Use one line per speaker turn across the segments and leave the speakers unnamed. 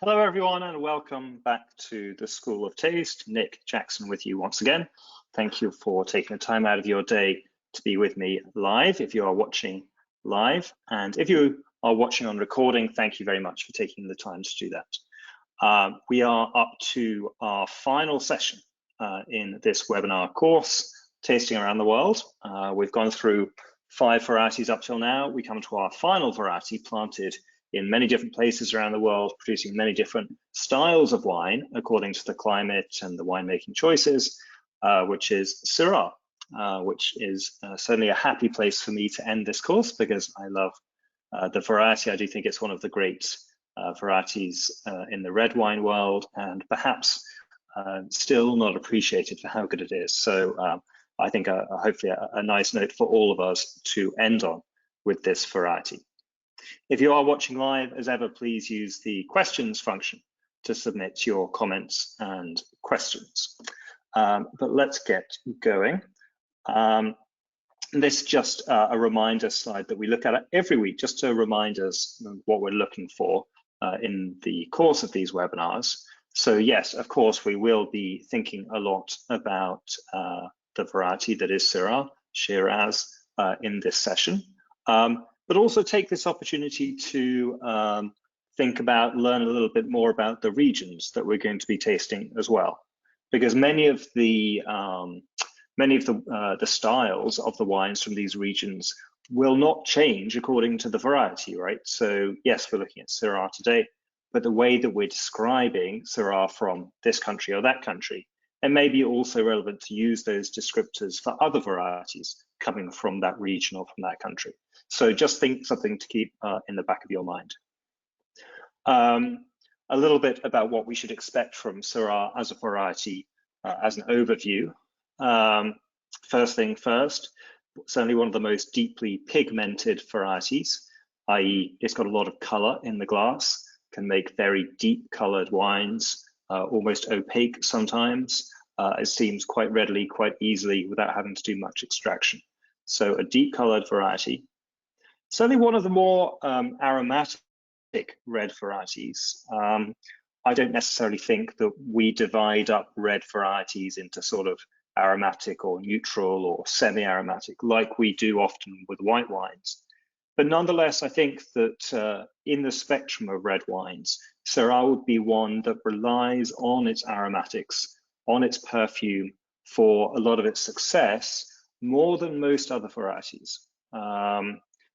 Hello everyone and welcome back to the School of Taste. Nick Jackson with you once again. Thank you for taking the time out of your day to be with me live if you are watching live, and if you are watching on recording, thank you very much for taking the time to do that. We are up to our final session in this webinar course, Tasting Around the World. We've gone through 5 varieties up till now. We come to our final variety, planted in many different places around the world, producing many different styles of wine according to the climate and the winemaking choices, which is Syrah, which is certainly a happy place for me to end this course because I love the variety. I do think it's one of the great varieties in the red wine world, and perhaps still not appreciated for how good it is. So I think hopefully a nice note for all of us to end on with this variety. If you are watching live, as ever, please use the questions function to submit your comments and questions. But let's get going. This is just a reminder slide that we look at every week, just to remind us what we're looking for in the course of these webinars. So yes, of course, we will be thinking a lot about the variety that is Syrah, Shiraz, in this session. But also take this opportunity to think about, learn a little bit more about the regions that we're going to be tasting as well, because many of the styles of the wines from these regions will not change according to the variety, right? So yes, we're looking at Syrah today, but the way that we're describing Syrah from this country or that country, it may be also relevant to use those descriptors for other varieties coming from that region or from that country. So just think something to keep in the back of your mind. A little bit about what we should expect from Syrah as a variety, as an overview. First thing first, certainly one of the most deeply pigmented varieties, i.e. it's got a lot of color in the glass, can make very deep colored wines, almost opaque sometimes. It seems quite readily, quite easily without having to do much extraction. So a deep colored variety. Certainly one of the more aromatic red varieties. I don't necessarily think that we divide up red varieties into sort of aromatic or neutral or semi-aromatic like we do often with white wines. But nonetheless, I think that in the spectrum of red wines, Syrah would be one that relies on its aromatics, on its perfume for a lot of its success, more than most other varieties.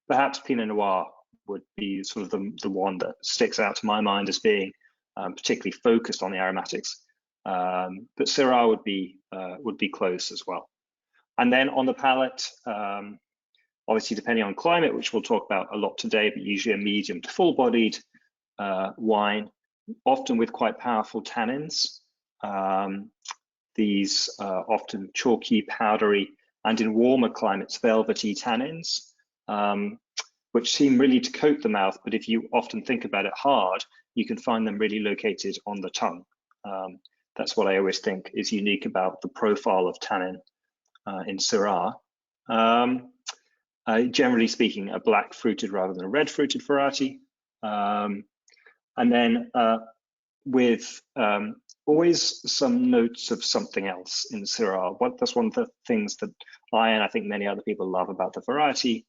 Perhaps Pinot Noir would be sort of the one that sticks out to my mind as being particularly focused on the aromatics, but Syrah would be close as well. And then on the palate, obviously depending on climate, which we'll talk about a lot today, but usually a medium to full-bodied wine, often with quite powerful tannins. These are often chalky, powdery, and in warmer climates, velvety tannins. Which seem really to coat the mouth, but if you often think about it hard, you can find them really located on the tongue. That's what I always think is unique about the profile of tannin in Syrah. Generally speaking, a black fruited rather than a red fruited variety. And then with always some notes of something else in Syrah. That's one of the things that I think many other people love about the variety.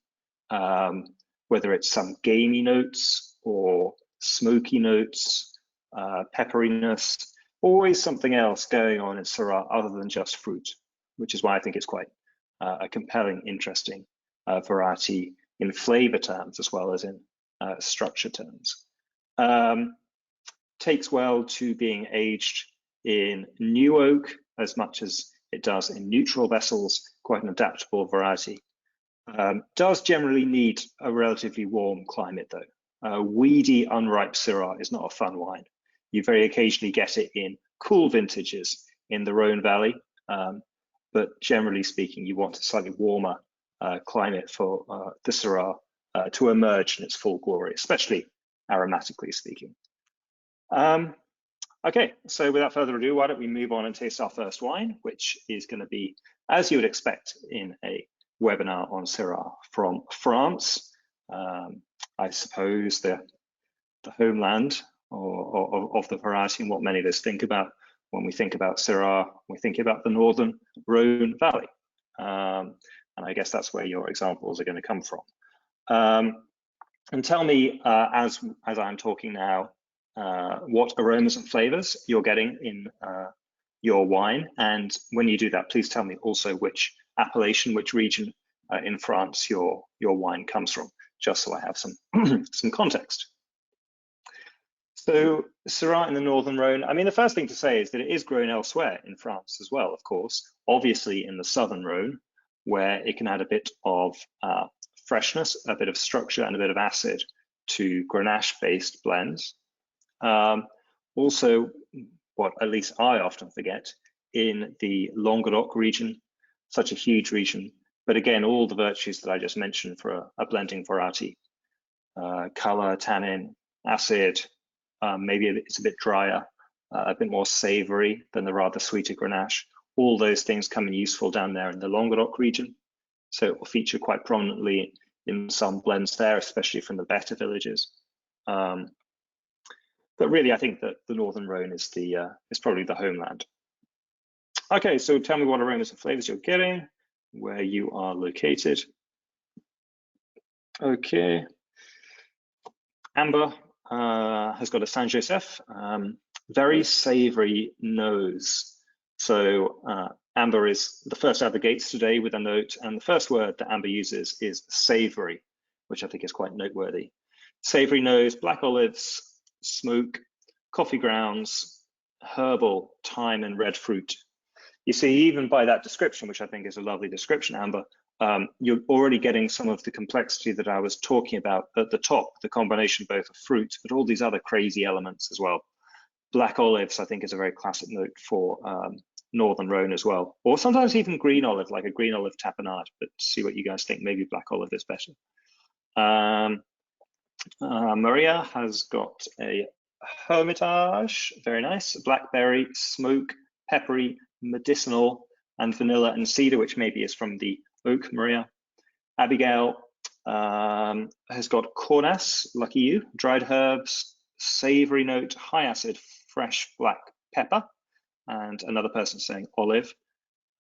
Whether it's some gamey notes or smoky notes, pepperiness, always something else going on in Syrah other than just fruit, which is why I think it's quite a compelling, interesting variety in flavor terms as well as in structure terms. Takes well to being aged in new oak as much as it does in neutral vessels, quite an adaptable variety. Does generally need a relatively warm climate though. Weedy, unripe Syrah is not a fun wine. You very occasionally get it in cool vintages in the Rhone Valley, but generally speaking, you want a slightly warmer climate for the Syrah to emerge in its full glory, especially aromatically speaking. Okay, so without further ado, why don't we move on and taste our first wine, which is going to be, as you would expect in a webinar on Syrah, from France. I suppose the homeland of the variety and what many of us think about when we think about Syrah. We're thinking about the northern Rhone Valley. And I guess that's where your examples are going to come from. And tell me, as I'm talking now, what aromas and flavors you're getting in your wine. And when you do that, please tell me also which appellation, which region in France your wine comes from, just so I have some some context. So Syrah in the Northern Rhone, I mean, the first thing to say is that it is grown elsewhere in France as well, of course, obviously in the Southern Rhone, where it can add a bit of freshness, a bit of structure, and a bit of acid to Grenache-based blends. Also, what at least I often forget, in the Languedoc region, such a huge region, but again, all the virtues that I just mentioned for a blending variety, color, tannin, acid, maybe it's a bit drier, a bit more savory than the rather sweeter Grenache. All those things come in useful down there in the Languedoc region. So it will feature quite prominently in some blends there, especially from the better villages. But really, I think that the Northern Rhone is probably the homeland. Okay, so tell me what aromas and flavors you're getting, where you are located. Okay, Amber has got a Saint Joseph, very savory nose. So Amber is the first out of the gates today with a note, and the first word that Amber uses is savory, which I think is quite noteworthy. Savory nose, black olives, smoke, coffee grounds, herbal, thyme, and red fruit. You see, even by that description, which I think is a lovely description, Amber, you're already getting some of the complexity that I was talking about at the top, the combination both of fruit, but all these other crazy elements as well. Black olives, I think, is a very classic note for Northern Rhone as well, or sometimes even green olive, like a green olive tapenade, but see what you guys think. Maybe black olive is better. Maria has got a Hermitage, very nice, blackberry, smoke, peppery, medicinal, and vanilla and cedar, which maybe is from the oak, Maria. Abigail has got cornas, lucky you, dried herbs, savory note, high acid, fresh black pepper, and another person saying olive.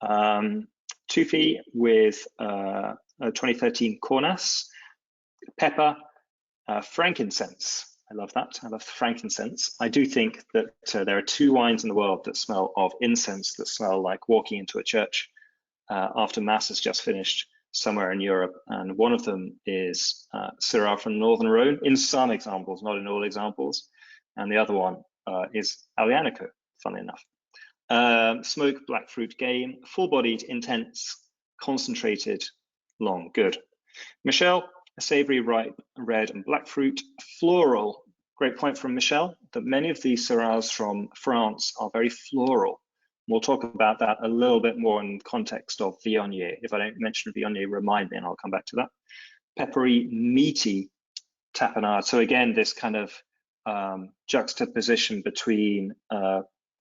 Tufi with a 2013 cornas, pepper, frankincense. I love that. I love frankincense. I do think that there are two wines in the world that smell of incense, that smell like walking into a church after Mass has just finished somewhere in Europe. And one of them is Syrah from Northern Rhone, in some examples, not in all examples. And the other one is Aglianico, funnily enough. Smoke, black fruit game, full-bodied, intense, concentrated, long, good. Michelle, savory, ripe, red and black fruit, floral. Great point from Michelle, that many of these Syrahs from France are very floral. We'll talk about that a little bit more in context of Viognier. If I don't mention Viognier, remind me and I'll come back to that. Peppery, meaty tapenade. So again, this kind of juxtaposition between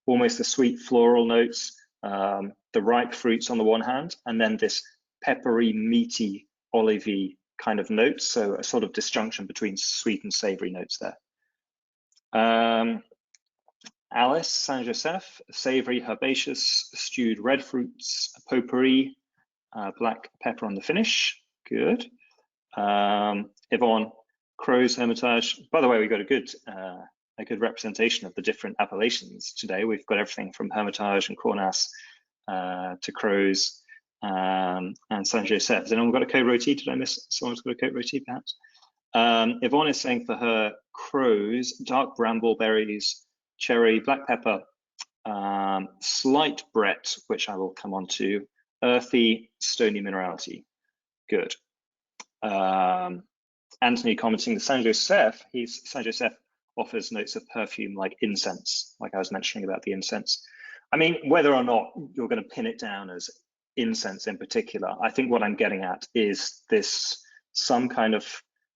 almost the sweet floral notes, the ripe fruits on the one hand, and then this peppery, meaty, olivey kind of notes. So a sort of disjunction between sweet and savory notes there. Alice Saint Joseph, savory, herbaceous, stewed red fruits, potpourri, black pepper on the finish. Good. Yvonne, Crow's Hermitage. By the way, we got a good representation of the different appellations today. We've got everything from Hermitage and Cornas to Crow's and Saint Joseph. Has anyone got a Côte Rôtie? Did I miss someone's got a Côte Rôtie perhaps? Yvonne is saying for her Crow's, dark brambleberries, cherry, black pepper, slight Brett, which I will come on to, earthy, stony minerality. Good. Anthony commenting the Saint Joseph, Saint Joseph offers notes of perfume like incense, like I was mentioning about the incense. I mean, whether or not you're going to pin it down as incense in particular, I think what I'm getting at is this some kind of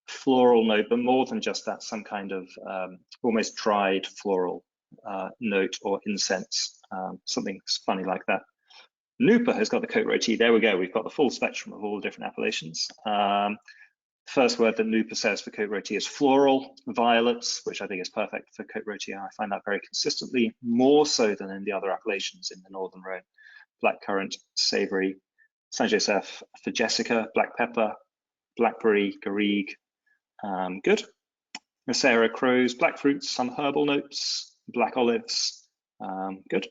floral note, but more than just that, some kind of almost dried floral note or incense, something funny like that. Nupa has got the Côte Rôtie. There we go. We've got the full spectrum of all the different appellations. First word that Nooper says for Côte Rôtie is floral, violets, which I think is perfect for Côte Rôtie. I find that very consistently, more so than in the other appellations in the Northern Rhone. Blackcurrant, savory, Saint-Joseph for Jessica, black pepper, blackberry, garrigue, good. Syrah, crows, black fruits, some herbal notes, black olives, good.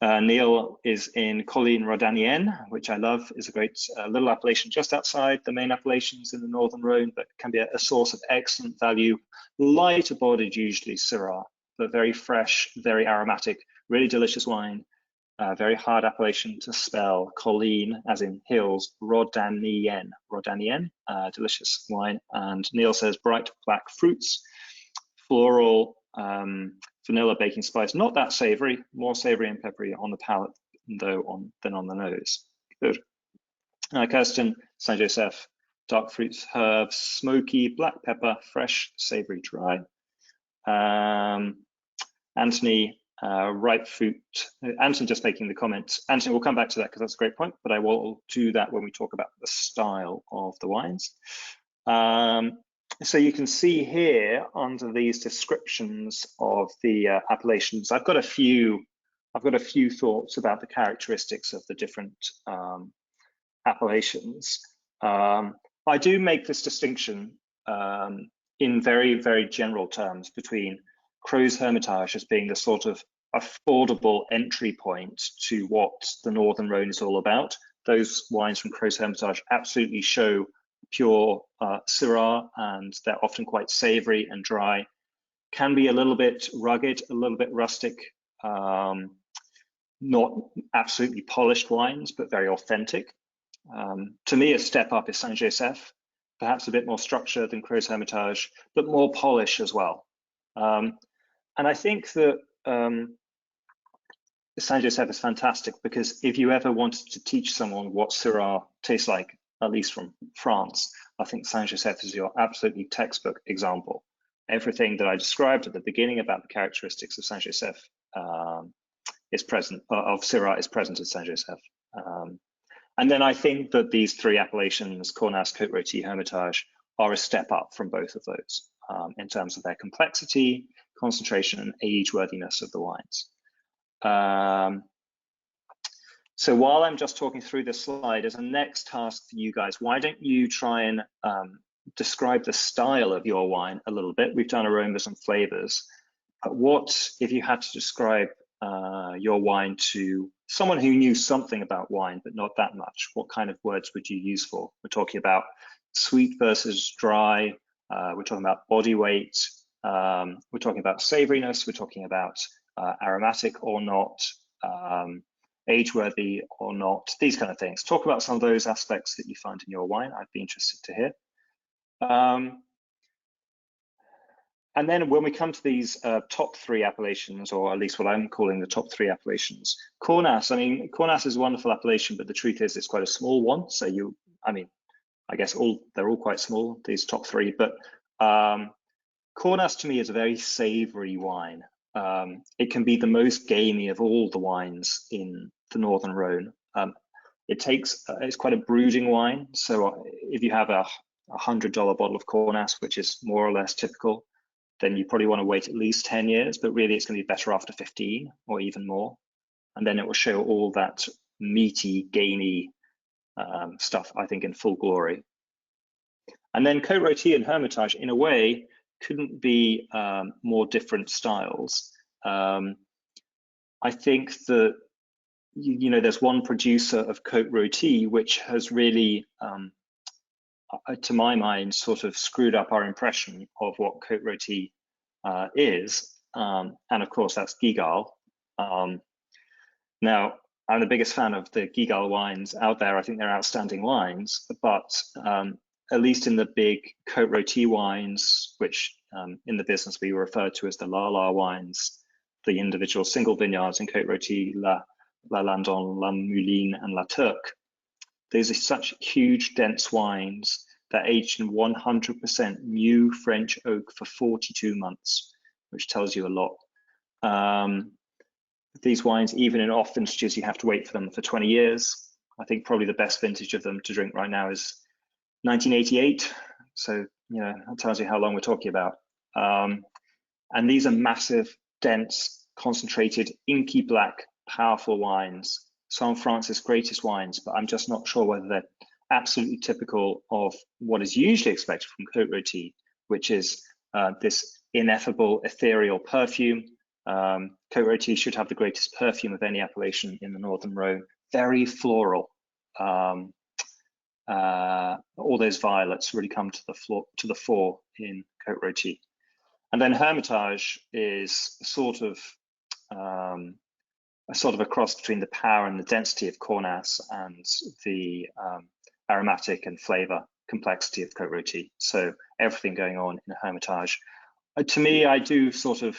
Neil is in Colline Rodanienne, which I love, is a great little appellation just outside the main appellations in the Northern Rhone, but can be a source of excellent value. Lighter bodied, usually Syrah, but very fresh, very aromatic, really delicious wine. Very hard appellation to spell. Colline, as in hills, Rodanienne, delicious wine. And Neil says bright black fruits, floral, vanilla, baking spice, not that savory, more savory and peppery on the palate though than on the nose. Good. Kirsten, Saint-Joseph, dark fruits, herbs, smoky, black pepper, fresh, savory, dry. Anthony, ripe fruit. Anthony just making the comment. Anthony, we'll come back to that because that's a great point, but I will do that when we talk about the style of the wines. So you can see here under these descriptions of the appellations, I've got a few thoughts about the characteristics of the different appellations. I do make this distinction in very, very general terms between Crow's Hermitage as being the sort of affordable entry point to what the Northern Rhone is all about. Those wines from Crow's Hermitage absolutely show pure Syrah, and they're often quite savory and dry. Can be a little bit rugged, a little bit rustic, not absolutely polished wines, but very authentic. To me, a step up is Saint-Joseph, perhaps a bit more structure than Crow's Hermitage, but more polish as well. And I think that Saint-Joseph is fantastic because if you ever wanted to teach someone what Syrah tastes like, at least from France, I think Saint-Joseph is your absolutely textbook example. Everything that I described at the beginning about the characteristics of Saint-Joseph is present, of Syrah is present at Saint-Joseph. And then I think that these three appellations, Cornas, Côte Rôtie, Hermitage, are a step up from both of those in terms of their complexity, concentration, and age-worthiness of the wines. So while I'm just talking through this slide, as a next task for you guys, why don't you try and describe the style of your wine a little bit? We've done aromas and flavors. But what, if you had to describe your wine to someone who knew something about wine, but not that much, what kind of words would you use for? We're talking about sweet versus dry. We're talking about body weight. We're talking about savoriness. We're talking about aromatic or not. Age-worthy or not, these kind of things. Talk about some of those aspects that you find in your wine. I'd be interested to hear. And then when we come to these top three appellations, or at least what I'm calling the top three appellations, Cornas, I mean, Cornas is a wonderful appellation, but the truth is it's quite a small one. So I guess they're all quite small, these top three, but Cornas to me is a very savory wine. It can be the most gamey of all the wines in the Northern Rhone. It's quite a brooding wine. So if you have a $100 bottle of Cornas, which is more or less typical, then you probably want to wait at least 10 years, but really it's going to be better after 15 or even more. And then it will show all that meaty, gamey stuff, I think, in full glory. And then Côte Rôtie and Hermitage, in a way, couldn't be more different styles. I think that there's one producer of Côte Rôtie which has really, to my mind, sort of screwed up our impression of what Côte Rôtie is, and of course that's Guigal. Now, I'm the biggest fan of the Guigal wines out there. I think they're outstanding wines, but at least in the big Côte Rôtie wines, which in the business we refer to as the La wines, the individual single vineyards in Côte Rôtie, La Landon, La Mouline, and La Turque. These are such huge, dense wines that aged in 100% new French oak for 42 months, which tells you a lot. These wines, even in off vintages, you have to wait for them for 20 years. I think probably the best vintage of them to drink right now is 1988, So, that tells you how long we're talking about. And these are massive, dense, concentrated, inky black, powerful wines. Some of France's greatest wines, but I'm just not sure whether they're absolutely typical of what is usually expected from Côte Rôtie, which is this ineffable, ethereal perfume. Côte Rôtie should have the greatest perfume of any appellation in the Northern Rhone. Very floral. All those violets really come to the fore in Côte Rôtie. And then Hermitage is sort of a cross between the power and the density of Cornas and the aromatic and flavor complexity of Côte Rôtie. So everything going on in Hermitage. To me, I do sort of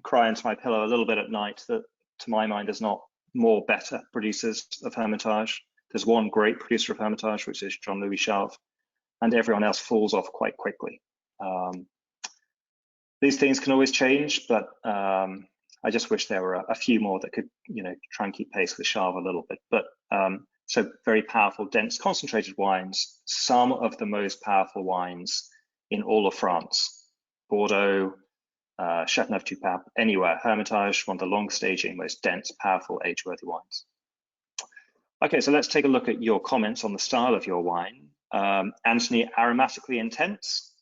cry into my pillow a little bit at night that, to my mind, there's not more better producers of Hermitage. There's one great producer of Hermitage, which is Jean-Louis Chauve, and everyone else falls off quite quickly. These things can always change, but I just wish there were a few more that could, try and keep pace with Chauve a little bit. But so very powerful, dense, concentrated wines, some of the most powerful wines in all of France. Bordeaux, Châteauneuf-du-Pape, anywhere. Hermitage, one of the longest aging, most dense, powerful, age-worthy wines. Okay, so let's take a look at your comments on the style of your wine. Anthony, aromatically intense,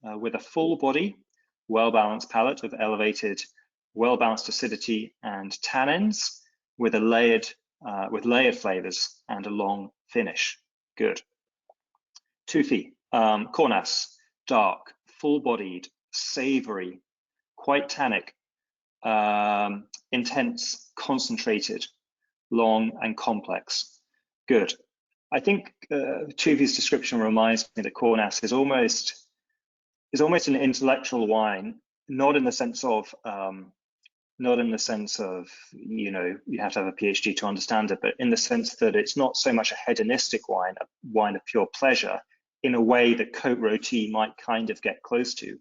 with a full body, well-balanced palate of elevated, well-balanced acidity and tannins, with layered flavors and a long finish. Good. Tufi, Cornas, dark, full-bodied, savory, quite tannic, intense, concentrated, long and complex. Good. I think Tufi's description reminds me that Cornas is almost an intellectual wine, not in the sense of you have to have a PhD to understand it, but in the sense that it's not so much a hedonistic wine, a wine of pure pleasure, in a way that Côte Rôtie might kind of get close to.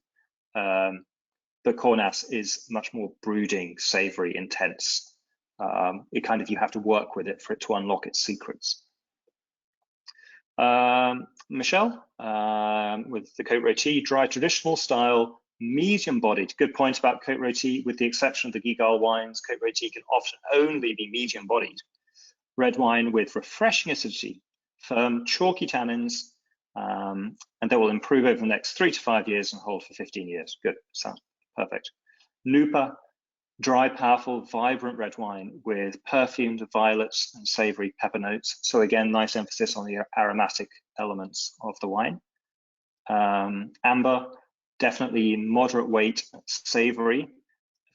But Cornas is much more brooding, savory, intense. You have to work with it for it to unlock its secrets. Michelle, with the Côte Rôtie, dry traditional style, medium-bodied. Good point about Côte Rôtie. With the exception of the Guigal wines, Côte Rôtie can often only be medium-bodied. Red wine with refreshing acidity, firm, chalky tannins, and they will improve over the next 3 to 5 years and hold for 15 years. Good, sounds perfect. Nupa, dry, powerful, vibrant red wine with perfumed violets and savory pepper notes. So again, nice emphasis on the aromatic elements of the wine. Amber, definitely moderate weight, savory,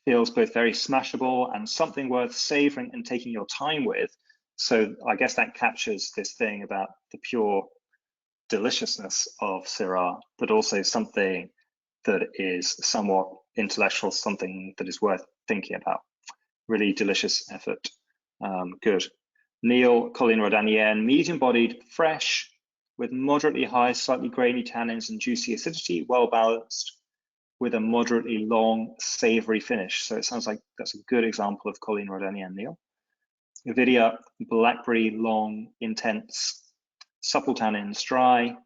feels both very smashable and something worth savoring and taking your time with. So I guess that captures this thing about the pure deliciousness of Syrah, but also something that is somewhat intellectual, something that is worth thinking about. Really delicious effort. Good. Neil, Colin Rodanienne, medium-bodied, fresh, with moderately high, slightly grainy tannins and juicy acidity, well balanced, with a moderately long, savory finish. So it sounds like that's a good example of Colin Rodanienne, Neil. Vidia, blackberry, long, intense, supple tannins, dry,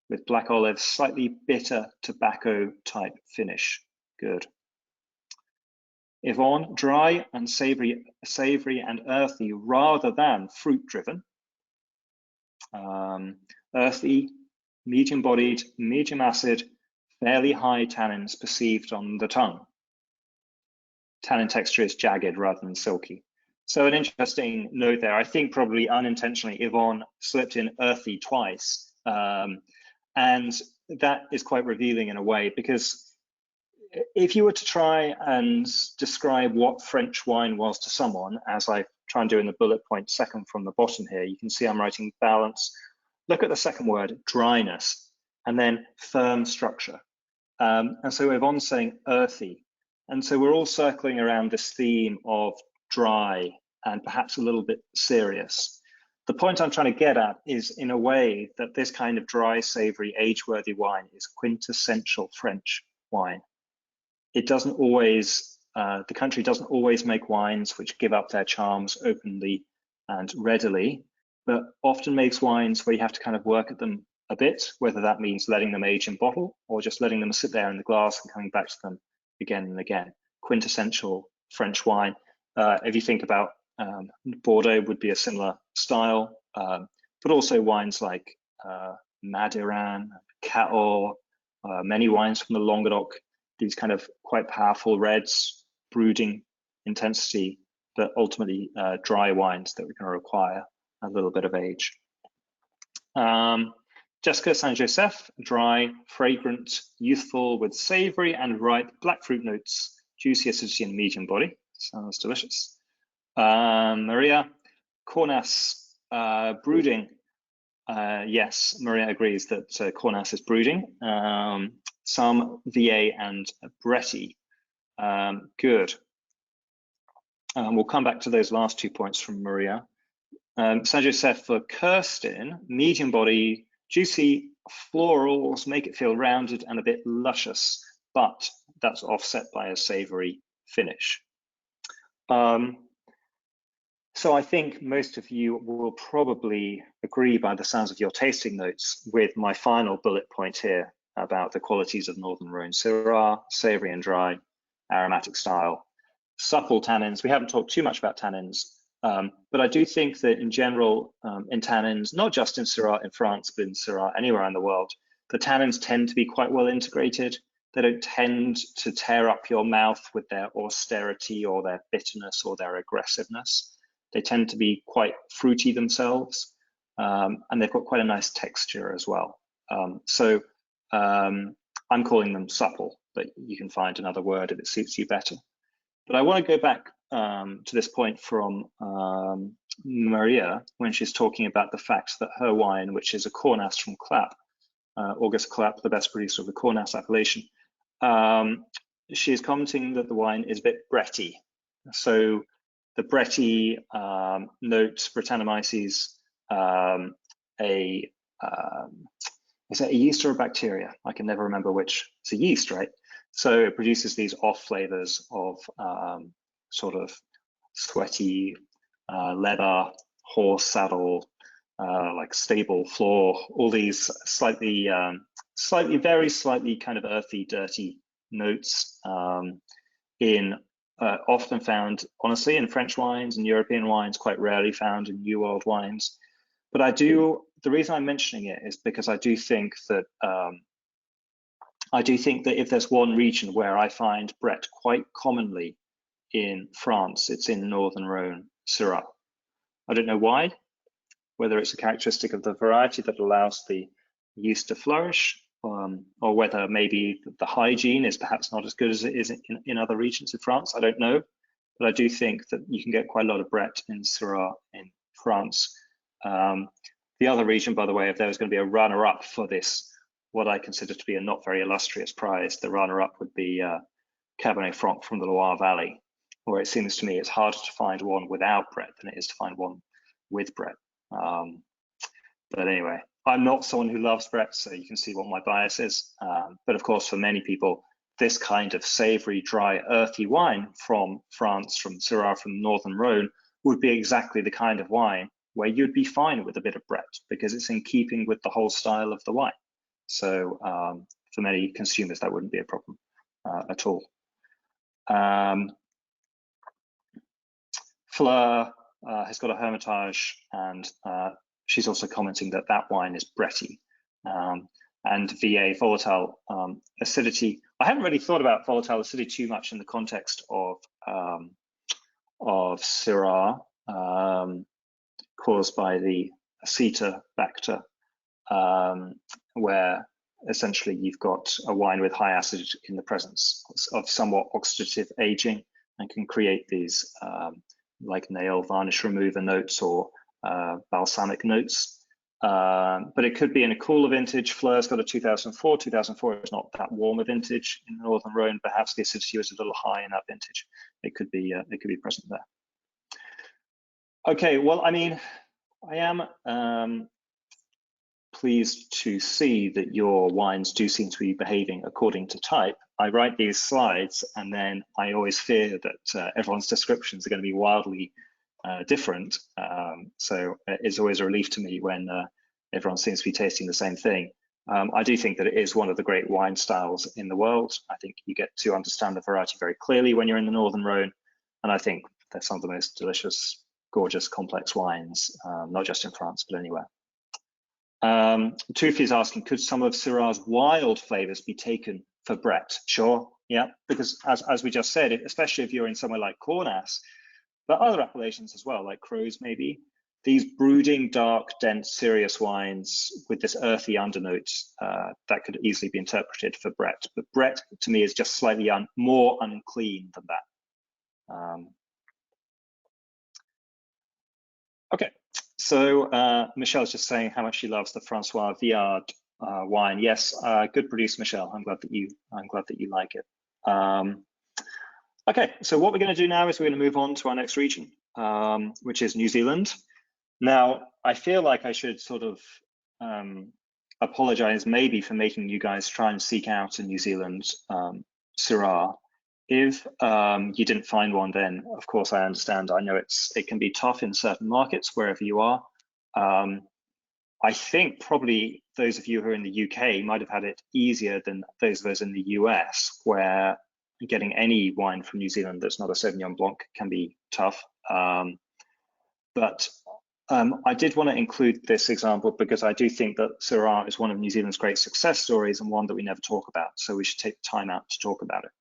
with black olive, slightly bitter tobacco type finish. Good. Yvonne, dry and savory and earthy rather than fruit driven. Earthy, medium bodied, medium acid, fairly high tannins perceived on the tongue. Tannin texture is jagged rather than silky. So an interesting note there. I think probably unintentionally Yvonne slipped in earthy twice. And that is quite revealing in a way, because if you were to try and describe what French wine was to someone, as I try and do in the bullet point second from the bottom here, you can see I'm writing balance. Look at the second word, dryness, and then firm structure. And so Yvonne's saying earthy. And so we're all circling around this theme of dry and perhaps a little bit serious. The point I'm trying to get at is, in a way, that this kind of dry, savory, age-worthy wine is quintessential French wine. It doesn't always, the country doesn't always make wines which give up their charms openly and readily, but often makes wines where you have to kind of work at them a bit, whether that means letting them age in bottle or just letting them sit there in the glass and coming back to them again and again. Quintessential French wine. If you think about Bordeaux would be a similar style, but also wines like Madiran, Cahors, many wines from the Languedoc, these kind of quite powerful reds, brooding intensity, but ultimately dry wines that we're going to require a little bit of age. Jessica Saint Joseph, dry, fragrant, youthful with savory and ripe black fruit notes, juicy acidity and medium body. Sounds delicious. Maria, Cornas, brooding. Yes, Maria agrees that Cornas is brooding. Some VA and Bretty. Good. We'll come back to those last 2 points from Maria. Saint Joseph for Kirsten, medium body, juicy florals, make it feel rounded and a bit luscious, but that's offset by a savory finish. So I think most of you will probably agree by the sounds of your tasting notes with my final bullet point here about the qualities of Northern Rhone Syrah, savory and dry, aromatic style, supple tannins. We haven't talked too much about tannins, but I do think that in general, in tannins, not just in Syrah in France, but in Syrah anywhere in the world, the tannins tend to be quite well integrated. They don't tend to tear up your mouth with their austerity or their bitterness or their aggressiveness. They tend to be quite fruity themselves, and they've got quite a nice texture as well. So I'm calling them supple, but you can find another word if it suits you better. But I want to go back to this point from Maria when she's talking about the fact that her wine, which is a Cornas from Clap, August Clap, the best producer of the Cornas appellation, she is commenting that the wine is a bit Bretty. So the Bretty notes, Brettanomyces, is that a yeast or a bacteria? I can never remember which. It's a yeast, right? So it produces these off flavors of sort of sweaty leather, horse saddle, like stable floor, all these very slightly kind of earthy, dirty notes often found, honestly, in French wines and European wines, quite rarely found in New World wines. But the reason I'm mentioning it is because I do think that if there's one region where I find Brett quite commonly in France, it's in Northern Rhone Syrah. I don't know why, whether it's a characteristic of the variety that allows the yeast to flourish, or whether maybe the hygiene is perhaps not as good as it is in other regions of France. I don't know, but I do think that you can get quite a lot of Brett in Syrah in France. The other region, by the way, if there was going to be a runner-up for this, what I consider to be a not very illustrious prize, the runner-up would be Cabernet Franc from the Loire Valley, where it seems to me it's harder to find one without Brett than it is to find one with Brett. But anyway, I'm not someone who loves Brett, so you can see what my bias is. But of course, for many people, this kind of savory, dry, earthy wine from France, from Syrah, from Northern Rhone, would be exactly the kind of wine where you'd be fine with a bit of Brett because it's in keeping with the whole style of the wine. So for many consumers, that wouldn't be a problem at all. Fleur has got a Hermitage, and she's also commenting that that wine is Bretty. And VA, volatile acidity. I haven't really thought about volatile acidity too much in the context of Syrah, caused by the Acetobacter, where essentially you've got a wine with high acid in the presence of somewhat oxidative aging and can create these like nail varnish remover notes or balsamic notes. But it could be in a cooler vintage. Fleur's got a 2004. 2004 is not that warm a vintage in Northern Rhone. Perhaps the acidity was a little high in that vintage. It could be present there. Okay, well, I mean, I am pleased to see that your wines do seem to be behaving according to type. I write these slides and then I always fear that everyone's descriptions are going to be wildly different. So it's always a relief to me when everyone seems to be tasting the same thing. I do think that it is one of the great wine styles in the world. I think you get to understand the variety very clearly when you're in the Northern Rhone, and I think they're some of the most delicious, gorgeous, complex wines, not just in France, but anywhere. Tufi is asking, could some of Syrah's wild flavors be taken for Brett? Sure, yeah, because as we just said, especially if you're in somewhere like Cornas, but other appellations as well, like Crows maybe, these brooding, dark, dense, serious wines with this earthy undernote, that could easily be interpreted for Brett. But Brett, to me, is just slightly more unclean than that. Okay, so Michelle's just saying how much she loves the Francois Viard wine. Yes, good produce, Michelle. I'm glad that you like it. Okay, so what we're going to do now is we're going to move on to our next region, which is New Zealand. Now, I feel like I should sort of apologize maybe for making you guys try and seek out in New Zealand Syrah. If you didn't find one, then of course I understand. I know it can be tough in certain markets wherever you are. I think probably those of you who are in the UK might have had it easier than those of us in the US, where getting any wine from New Zealand that's not a Sauvignon Blanc can be tough. But I did want to include this example because I do think that Syrah is one of New Zealand's great success stories and one that we never talk about. So we should take the time out to talk about it.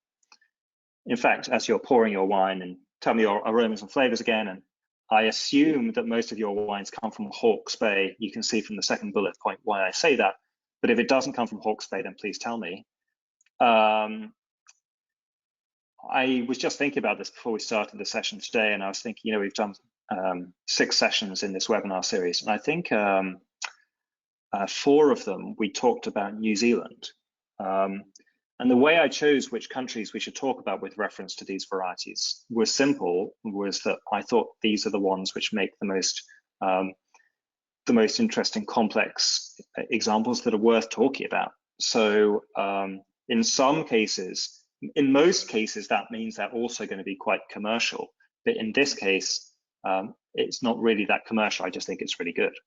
In fact, as you're pouring your wine, and tell me your aromas and flavors again, and I assume that most of your wines come from Hawke's Bay. You can see from the second bullet point why I say that. But if it doesn't come from Hawke's Bay, then please tell me. I was just thinking about this before we started the session today, and I was thinking, you know, we've done 6 sessions in this webinar series, and I think 4 of them we talked about New Zealand. And the way I chose which countries we should talk about with reference to these varieties was simple, was that I thought these are the ones which make the most interesting, complex examples that are worth talking about. So in some cases, in most cases, that means they're also going to be quite commercial. But in this case, it's not really that commercial. I just think it's really good.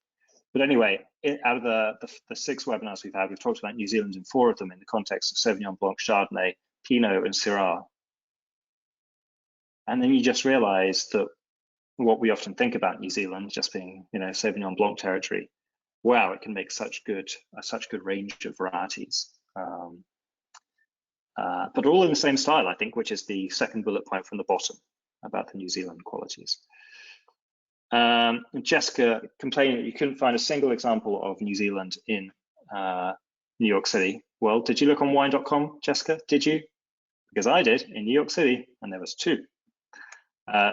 But anyway, out of the 6 webinars we've had, we've talked about New Zealand in 4 of them in the context of Sauvignon Blanc, Chardonnay, Pinot, and Syrah. And then you just realize that what we often think about New Zealand just being, you know, Sauvignon Blanc territory, wow, it can make such good range of varieties. But all in the same style, I think, which is the second bullet point from the bottom about the New Zealand qualities. Jessica complaining that you couldn't find a single example of New Zealand in New York City. Well, did you look on wine.com, Jessica? Did you? Because I did in New York City, and there was 2.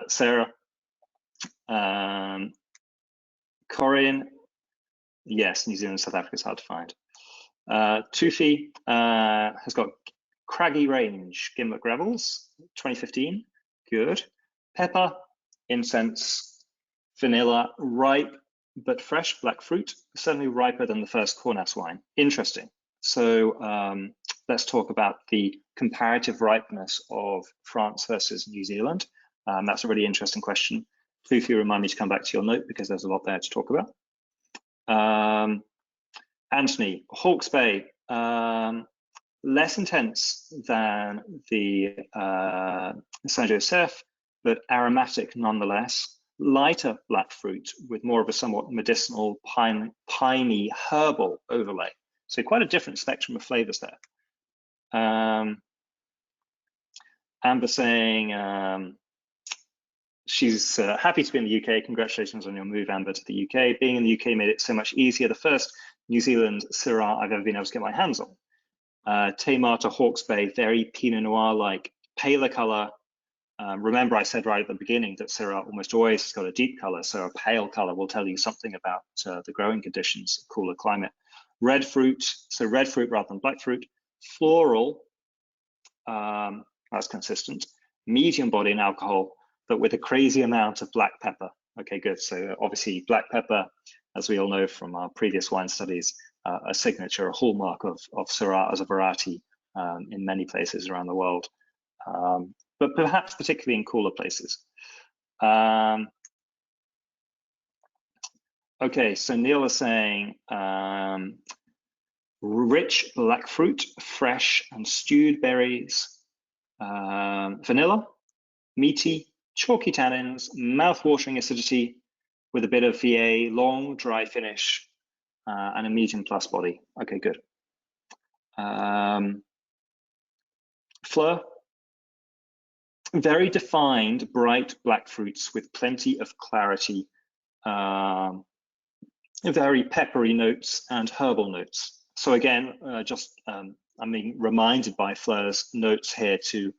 Sarah, Corinne, yes, New Zealand, South Africa is hard to find. Tufi has got Craggy Range, Gimlet Gravels, 2015, good. Pepper, incense, vanilla, ripe but fresh black fruit, certainly riper than the first Cornas wine. Interesting. So let's talk about the comparative ripeness of France versus New Zealand. That's a really interesting question. Please remind me to come back to your note because there's a lot there to talk about. Anthony, Hawke's Bay, less intense than the Saint-Joseph, but aromatic nonetheless. Lighter black fruit with more of a somewhat medicinal, piney, herbal overlay. So quite a different spectrum of flavors there. Amber saying she's happy to be in the UK. Congratulations on your move, Amber, to the UK. Being in the UK made it so much easier. The first New Zealand Syrah I've ever been able to get my hands on. Tamar to Hawke's Bay, very Pinot Noir-like, paler color. Remember, I said right at the beginning that Syrah almost always has got a deep color, so a pale color will tell you something about the growing conditions, cooler climate. Red fruit, so red fruit rather than black fruit. Floral, that's consistent. Medium body in alcohol, but with a crazy amount of black pepper. Okay, good. So obviously black pepper, as we all know from our previous wine studies, a signature, a hallmark of Syrah as a variety in many places around the world. But perhaps particularly in cooler places. Okay, so Neil is saying rich black fruit, fresh and stewed berries, vanilla, meaty, chalky tannins, mouth-watering acidity with a bit of VA, long, dry finish, and a medium plus body. Okay, good. Fleur, very defined, bright black fruits with plenty of clarity, very peppery notes and herbal notes. So again, I'm being reminded by Fleur's notes here to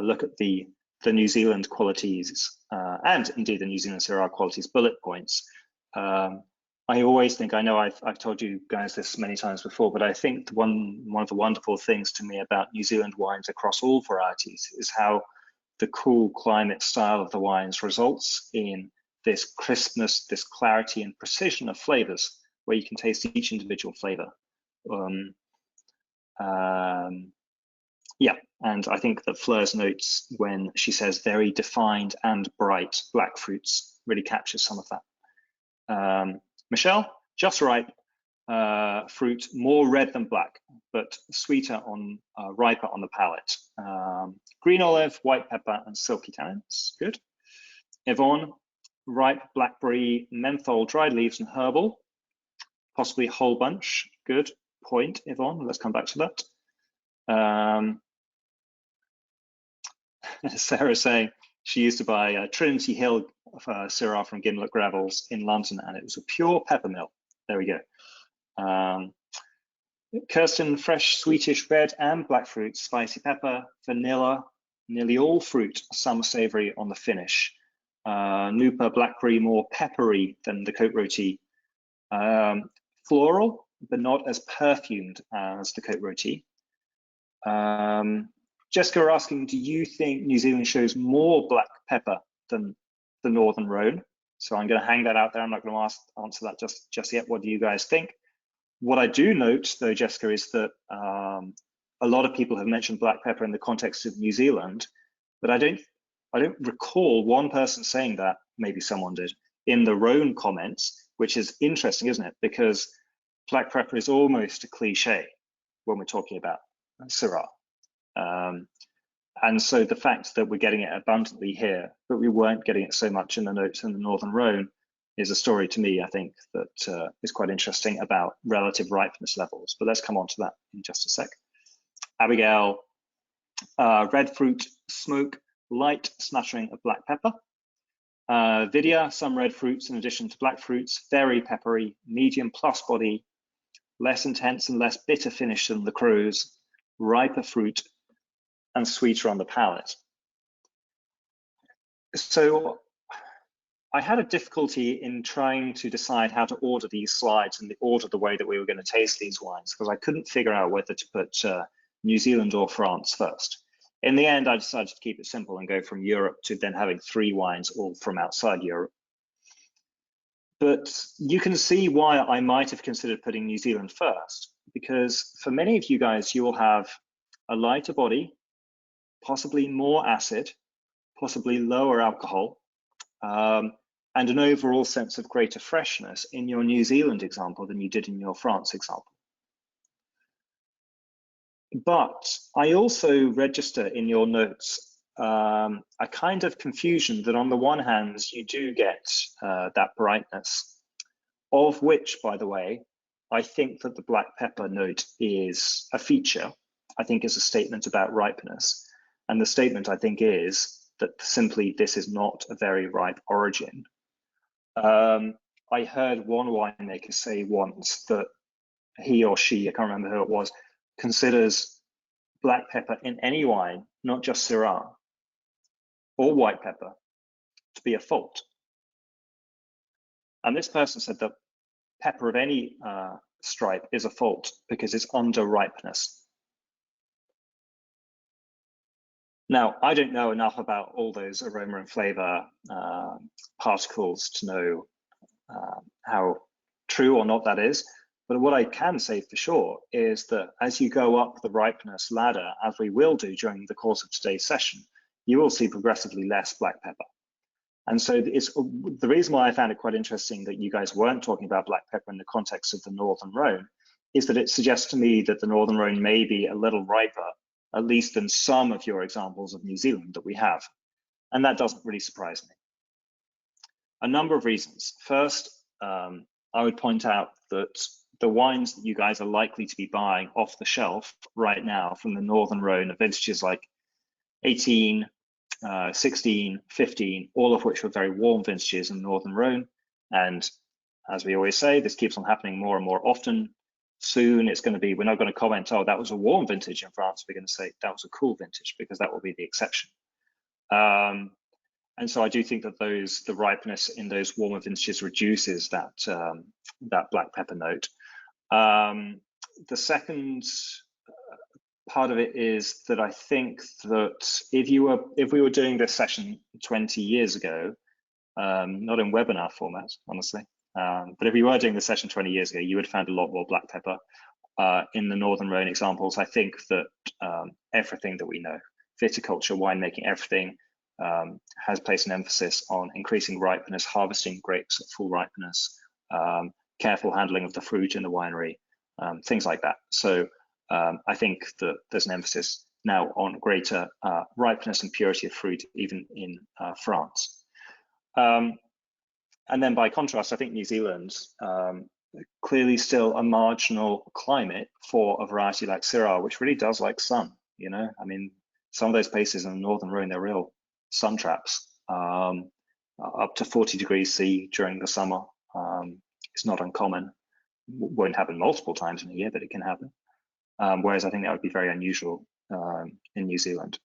look at the New Zealand qualities and indeed the New Zealand Syrah qualities bullet points. I always think, I know I've told you guys this many times before, but I think one of the wonderful things to me about New Zealand wines across all varieties is how the cool climate style of the wines results in this crispness, this clarity and precision of flavors, where you can taste each individual flavor. Yeah, and I think that Fleur's notes, when she says very defined and bright black fruits, really captures some of that. Michelle, just right, fruit, more red than black, but sweeter on, riper on the palate. Green olive, white pepper, and silky tannins, good. Yvonne, ripe blackberry, menthol, dried leaves, and herbal, possibly whole bunch, good point, Yvonne, let's come back to that. Sarah saying she used to buy a Trinity Hill Syrah from Gimlet Gravels in London, and it was a pure peppermill. There we go. Kirsten, fresh, sweetish red and black fruit, spicy pepper, vanilla, nearly all fruit, some savory on the finish. Nupa blackberry, more peppery than the Cote Roti. Floral, but not as perfumed as the Cote Roti. Jessica asking, do you think New Zealand shows more black pepper than the Northern Rhone? So I'm going to hang that out there. I'm not going to answer that just yet. What do you guys think? What I do note, though, Jessica, is that a lot of people have mentioned black pepper in the context of New Zealand, but I don't recall one person saying that. Maybe someone did in the Rhone comments, which is interesting, isn't it? Because black pepper is almost a cliche when we're talking about Syrah. And so the fact that we're getting it abundantly here, but we weren't getting it so much in the notes in the Northern Rhone, is a story to me, I think, that is quite interesting about relative ripeness levels. But let's come on to that in just a sec. Abigail, red fruit, smoke, light smattering of black pepper. Vidya, some red fruits in addition to black fruits, very peppery, medium plus body, less intense and less bitter finish than the Crows, riper fruit, and sweeter on the palate. So I had a difficulty in trying to decide how to order these slides and order the way that we were going to taste these wines, because I couldn't figure out whether to put New Zealand or France first. In the end, I decided to keep it simple and go from Europe to then having 3 wines all from outside Europe. But you can see why I might have considered putting New Zealand first, because for many of you guys, you will have a lighter body, possibly more acid, possibly lower alcohol, and an overall sense of greater freshness in your New Zealand example than you did in your France example. But I also register in your notes a kind of confusion that on the one hand, you do get that brightness, of which, by the way, I think that the black pepper note is a feature. I think is a statement about ripeness. And the statement, I think, is that simply this is not a very ripe origin. I heard one winemaker say once that he or she, I can't remember who it was, considers black pepper in any wine, not just Syrah or white pepper, to be a fault. And this person said that pepper of any stripe is a fault because it's under ripeness. Now, I don't know enough about all those aroma and flavor particles to know how true or not that is. But what I can say for sure is that as you go up the ripeness ladder, as we will do during the course of today's session, you will see progressively less black pepper. And so it's the reason why I found it quite interesting that you guys weren't talking about black pepper in the context of the Northern Rhone is that it suggests to me that the Northern Rhone may be a little riper, at least than some of your examples of New Zealand that we have. And that doesn't really surprise me. A number of reasons. First, I would point out that the wines that you guys are likely to be buying off the shelf right now from the Northern Rhone are vintages like 18, 16, 15, all of which were very warm vintages in the Northern Rhone. And as we always say, this keeps on happening more and more often. Soon it's going to be, we're not going to comment, oh, that was a warm vintage in France. We're going to say that was a cool vintage, because that will be the exception. And so I do think that the ripeness in those warmer vintages reduces that that black pepper note. The second part of it is that I think that if we were doing this session 20 years ago, not in webinar format, honestly, but if we were doing the session 20 years ago, you would have found a lot more black pepper in the Northern Rhone examples. I think that everything that we know, viticulture, winemaking, everything has placed an emphasis on increasing ripeness, harvesting grapes at full ripeness, careful handling of the fruit in the winery, things like that. So I think that there's an emphasis now on greater ripeness and purity of fruit, even in France. And then by contrast, I think New Zealand, clearly still a marginal climate for a variety like Syrah, which really does like sun, you know? I mean, some of those places in the Northern Rhone, they're real sun traps, up to 40 degrees C during the summer. It's not uncommon. Won't happen multiple times in a year, but it can happen. Whereas I think that would be very unusual in New Zealand.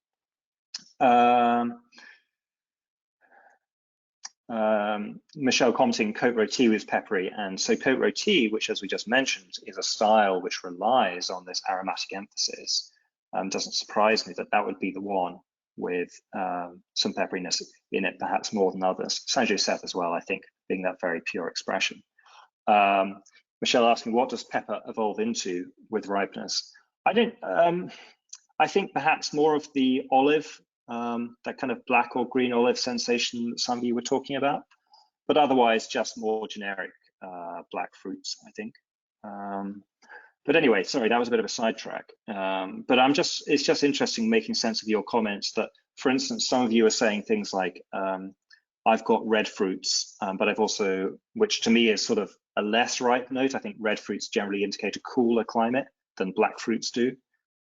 Michelle commenting, Côte Rôtie was peppery, and so Côte Rôtie, which as we just mentioned, is a style which relies on this aromatic emphasis. Doesn't surprise me that that would be the one with some pepperiness in it, perhaps more than others. Saint Joseph as well, I think, being that very pure expression. Michelle asking, what does pepper evolve into with ripeness? I think perhaps more of the olive, that kind of black or green olive sensation that some of you were talking about, but otherwise just more generic black fruits, I think. But anyway, sorry, that was a bit of a sidetrack. But it's just interesting making sense of your comments that, for instance, some of you are saying things like, I've got red fruits, but I've also, which to me is sort of a less ripe note. I think red fruits generally indicate a cooler climate than black fruits do.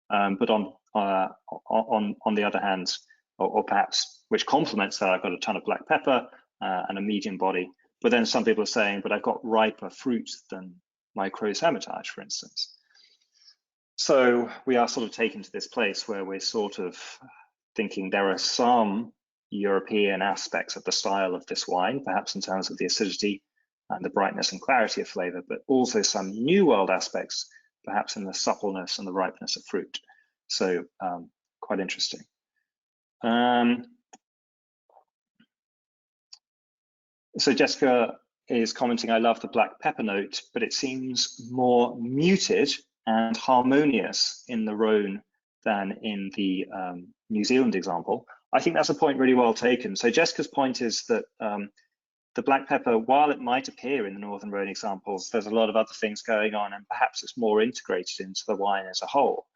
But on the other hand, or perhaps which complements that, I've got a ton of black pepper and a medium body. But then some people are saying, but I've got riper fruit than my Crozes Hermitage, for instance. So we are sort of taken to this place where we're sort of thinking there are some European aspects of the style of this wine, perhaps in terms of the acidity and the brightness and clarity of flavor, but also some New World aspects, perhaps in the suppleness and the ripeness of fruit. So quite interesting. So Jessica is commenting, I love the black pepper note, but it seems more muted and harmonious in the Rhone than in the New Zealand example. I think that's a point really well taken. So Jessica's point is that the black pepper, while it might appear in the Northern Rhone examples, there's a lot of other things going on, and perhaps it's more integrated into the wine as a whole.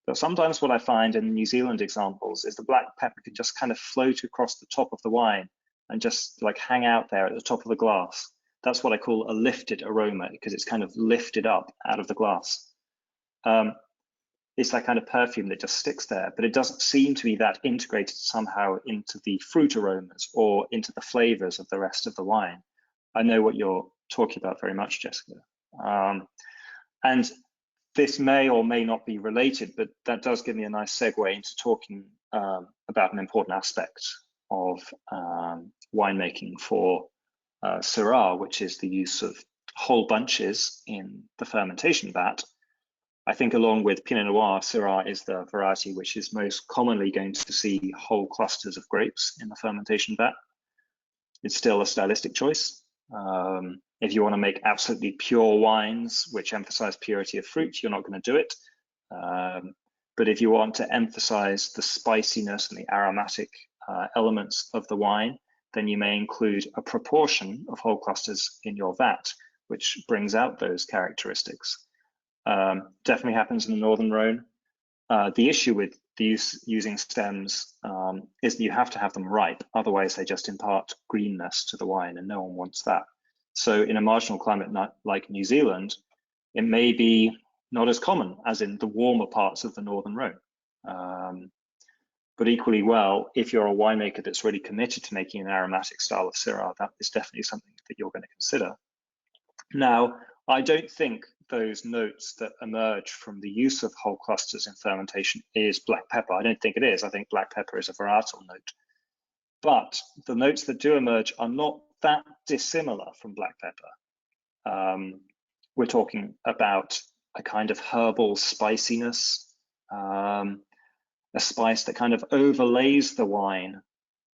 But sometimes what I find in New Zealand examples is the black pepper can just kind of float across the top of the wine and just like hang out there at the top of the glass. That's what I call a lifted aroma, because it's kind of lifted up out of the glass. It's that kind of perfume that just sticks there, but it doesn't seem to be that integrated somehow into the fruit aromas or into the flavors of the rest of the wine. I know what you're talking about very much, Jessica. And this may or may not be related, but that does give me a nice segue into talking about an important aspect of winemaking for Syrah, which is the use of whole bunches in the fermentation vat. I think along with Pinot Noir, Syrah is the variety which is most commonly going to see whole clusters of grapes in the fermentation vat. It's still a stylistic choice. If you want to make absolutely pure wines which emphasize purity of fruit, you're not going to do it. But if you want to emphasize the spiciness and the aromatic elements of the wine, then you may include a proportion of whole clusters in your vat, which brings out those characteristics. Definitely happens in the Northern Rhone. The issue with these using stems is that you have to have them ripe, otherwise they just impart greenness to the wine, and no one wants that. So in a marginal climate like New Zealand, it may be not as common as in the warmer parts of the Northern Rhone. But equally well, if you're a winemaker that's really committed to making an aromatic style of Syrah, that is definitely something that you're going to consider. Now, I don't think those notes that emerge from the use of whole clusters in fermentation is black pepper. I don't think it is. I think black pepper is a varietal note. But the notes that do emerge are not that dissimilar from black pepper. We're talking about a kind of herbal spiciness, a spice that kind of overlays the wine.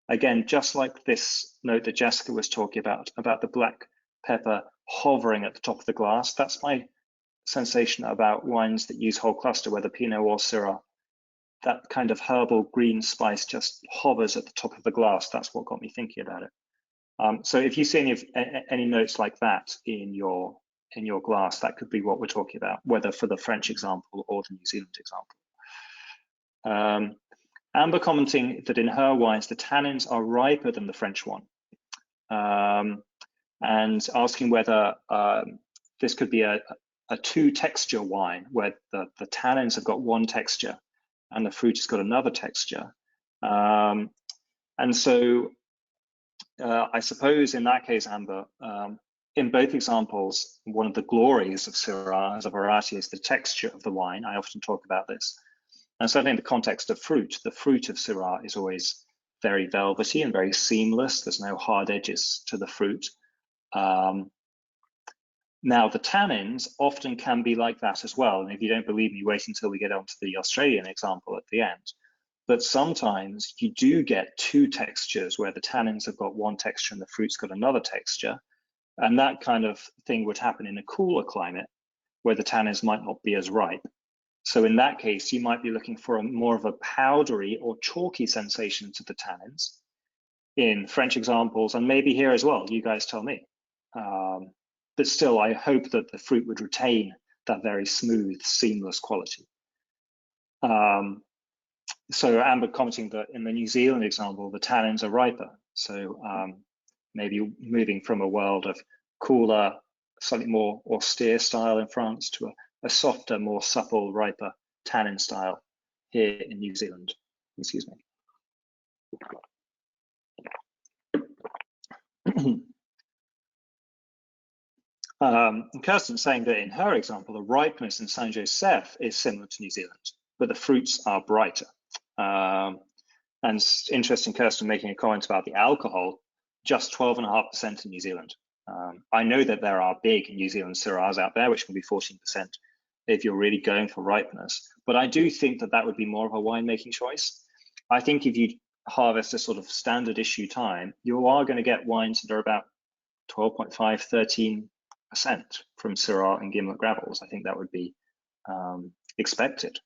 Again, just like this note that Jessica was talking about the black pepper hovering at the top of the glass. That's my sensation about wines that use whole cluster, whether Pinot or Syrah. That kind of herbal green spice just hovers at the top of the glass. That's what got me thinking about it. So if you see any notes like that in your glass, that could be what we're talking about, whether for the French example or the New Zealand example. Amber commenting that in her wines, the tannins are riper than the French one, and asking whether this could be a two-texture wine, where the tannins have got one texture and the fruit has got another texture. And so I suppose in that case, Amber, in both examples, one of the glories of Syrah as a variety is the texture of the wine. I often talk about this. And certainly in the context of fruit, the fruit of Syrah is always very velvety and very seamless. There's no hard edges to the fruit. Now, the tannins often can be like that as well. And if you don't believe me, wait until we get onto the Australian example at the end. But sometimes you do get two textures where the tannins have got one texture and the fruit's got another texture. And that kind of thing would happen in a cooler climate where the tannins might not be as ripe. So in that case, you might be looking for more of a powdery or chalky sensation to the tannins in French examples, and maybe here as well. You guys tell me. But still, I hope that the fruit would retain that very smooth, seamless quality. So Amber commenting that in the New Zealand example, the tannins are riper. So maybe moving from a world of cooler, slightly more austere style in France to a softer, more supple, riper tannin style here in New Zealand. Excuse me. Kirsten saying that in her example, the ripeness in Saint Joseph is similar to New Zealand, but the fruits are brighter. And it's interesting, Kirsten making a comment about the alcohol, just 12.5% in New Zealand. I know that there are big New Zealand Syrahs out there, which can be 14% if you're really going for ripeness. But I do think that that would be more of a winemaking choice. I think if you harvest a sort of standard issue time, you are going to get wines that are about 12.5, 13% from Syrah and Gimlet Gravels. I think that would be expected.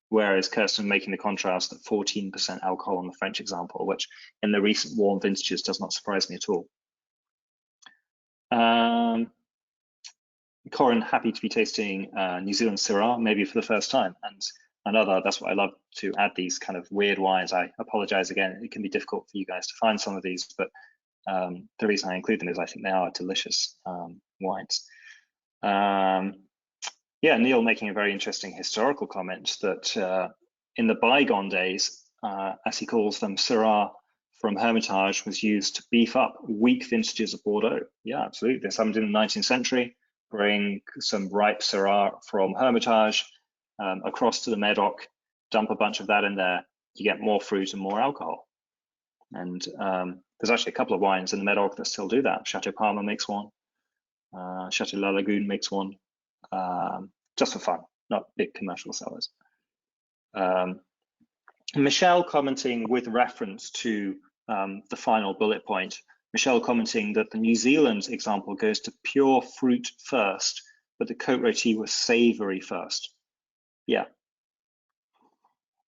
Whereas Kirsten making the contrast at 14% alcohol in the French example, which in the recent warm vintages does not surprise me at all. Corin, happy to be tasting New Zealand Syrah, maybe for the first time, and another. That's what I love, to add these kind of weird wines. I apologize again, it can be difficult for you guys to find some of these, but the reason I include them is I think they are delicious wines. Yeah, Neil making a very interesting historical comment that in the bygone days, as he calls them, Syrah from Hermitage was used to beef up weak vintages of Bordeaux. Yeah, absolutely. This happened in the 19th century. Bring some ripe Syrah from Hermitage across to the Medoc, dump a bunch of that in there, you get more fruit and more alcohol. And there's actually a couple of wines in the Medoc that still do that. Chateau Palmer makes one, Chateau La Lagune makes one, just for fun, not big commercial sellers. Michelle commenting with reference to the final bullet point, Michelle commenting that the New Zealand example goes to pure fruit first, but the Côte Rôtie was savory first. Yeah.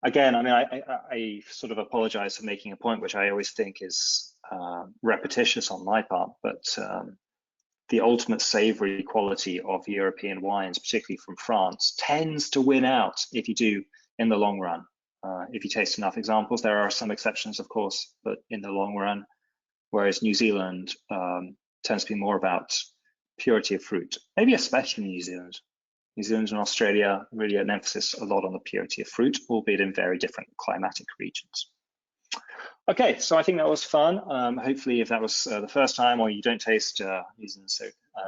Again, I mean, I sort of apologize for making a point which I always think is repetitious on my part, but the ultimate savory quality of European wines, particularly from France, tends to win out if you do in the long run. If you taste enough examples, there are some exceptions, of course, but in the long run, whereas New Zealand tends to be more about purity of fruit, maybe especially New Zealand. New Zealand and Australia really an emphasis a lot on the purity of fruit, albeit in very different climatic regions. Okay, so I think that was fun. Hopefully if that was the first time or you don't taste New Zealand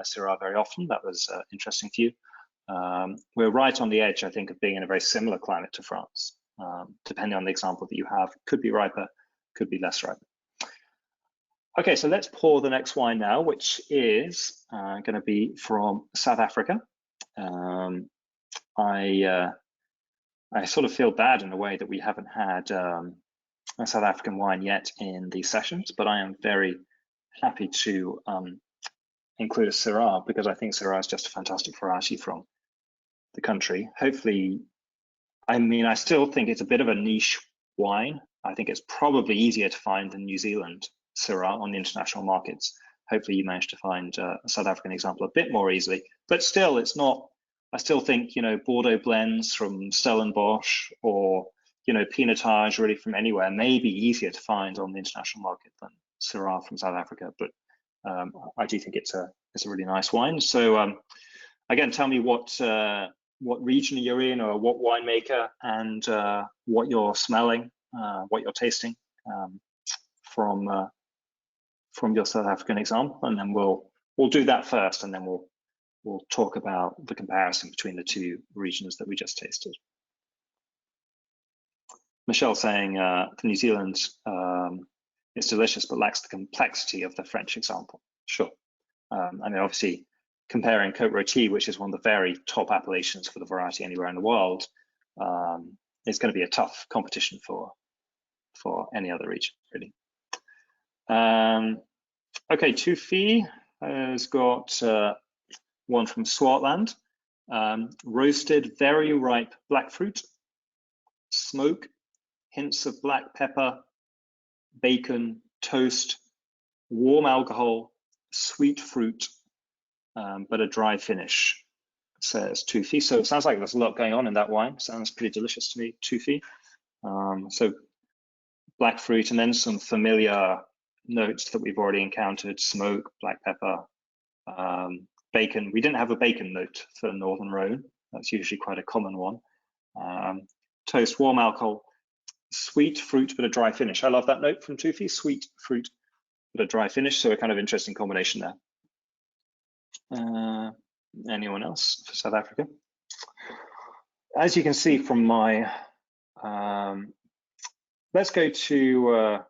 Syrah very often, that was interesting for you. We're right on the edge, I think, of being in a very similar climate to France. Depending on the example that you have, could be riper, could be less ripe. Okay, so let's pour the next wine now, which is going to be from South Africa. I sort of feel bad in a way that we haven't had a South African wine yet in these sessions, but I am very happy to include a Syrah because I think Syrah is just a fantastic variety from the country. Hopefully, I mean, I still think it's a bit of a niche wine. I think it's probably easier to find than New Zealand Syrah on the international markets. Hopefully you managed to find a South African example a bit more easily, but still it's not, I still think, you know, Bordeaux blends from Stellenbosch or, you know, Pinotage really from anywhere may be easier to find on the international market than Syrah from South Africa, but I do think it's a really nice wine. So again, tell me what region you're in or what winemaker and what you're smelling, what you're tasting from your South African example, and then we'll do that first, and then we'll talk about the comparison between the two regions that we just tasted. Michelle saying the New Zealand is delicious but lacks the complexity of the French example. Sure. I mean, obviously, comparing Côte Rôtie, which is one of the very top appellations for the variety anywhere in the world, is going to be a tough competition for any other region, really. Okay, Tufi has got one from Swartland, roasted, very ripe black fruit, smoke, hints of black pepper, bacon, toast, warm alcohol, sweet fruit, but a dry finish, says Tufi. So it sounds like there's a lot going on in that wine. Sounds pretty delicious to me, Tufi. So black fruit and then some familiar notes that we've already encountered: smoke, black pepper, bacon. We didn't have a bacon note for Northern Rhone. That's usually quite a common one. Toast, warm alcohol, sweet fruit, but a dry finish. I love that note from Tufi: sweet fruit, but a dry finish. So a kind of interesting combination there. Anyone else for South Africa? As you can see from my, let's go to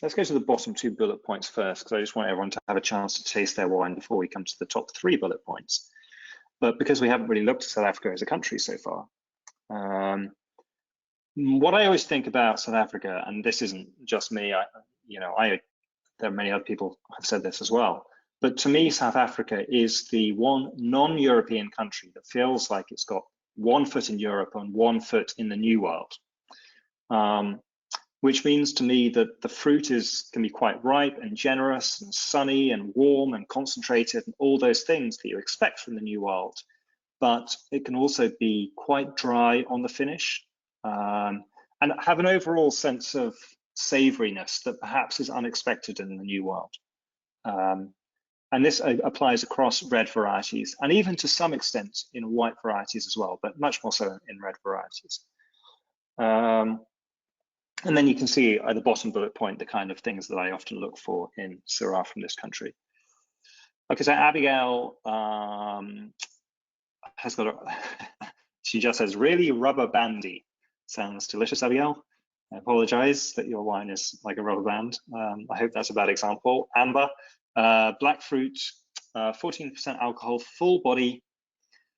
the bottom two bullet points first, because I just want everyone to have a chance to taste their wine before we come to the top three bullet points. But because we haven't really looked at South Africa as a country so far, what I always think about South Africa, and this isn't just me, there are many other people who have said this as well, but to me, South Africa is the one non-European country that feels like it's got one foot in Europe and one foot in the New World. Which means to me that the fruit can be quite ripe and generous and sunny and warm and concentrated and all those things that you expect from the New World. But it can also be quite dry on the finish and have an overall sense of savoriness that perhaps is unexpected in the New World. And this applies across red varieties and even to some extent in white varieties as well, but much more so in red varieties. And then you can see at the bottom bullet point the kind of things that I often look for in Syrah from this country. Okay, so Abigail has got she just says, really rubber bandy. Sounds delicious, Abigail. I apologize that your wine is like a rubber band. I hope that's a bad example. Amber, black fruit, 14% alcohol, full body,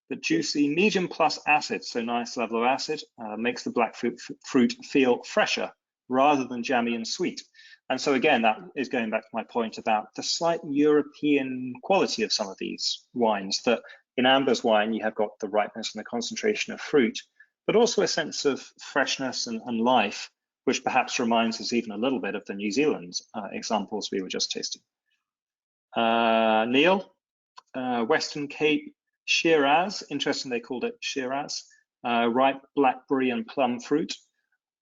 but juicy, medium plus acid, so nice level of acid, makes the black fruit feel fresher rather than jammy and sweet. And so again, that is going back to my point about the slight European quality of some of these wines, that in Amber's wine, you have got the ripeness and the concentration of fruit, but also a sense of freshness and life which perhaps reminds us even a little bit of the New Zealand examples we were just tasting. Neil, Western Cape Shiraz, interesting they called it Shiraz, ripe blackberry and plum fruit.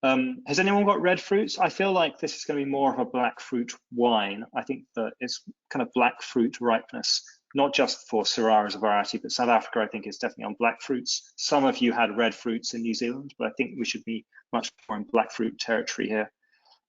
Has anyone got red fruits? I feel like this is going to be more of a black fruit wine. I think that it's kind of black fruit ripeness, not just for Syrah as a variety, but South Africa, I think, is definitely on black fruits. Some of you had red fruits in New Zealand, but I think we should be much more in black fruit territory here.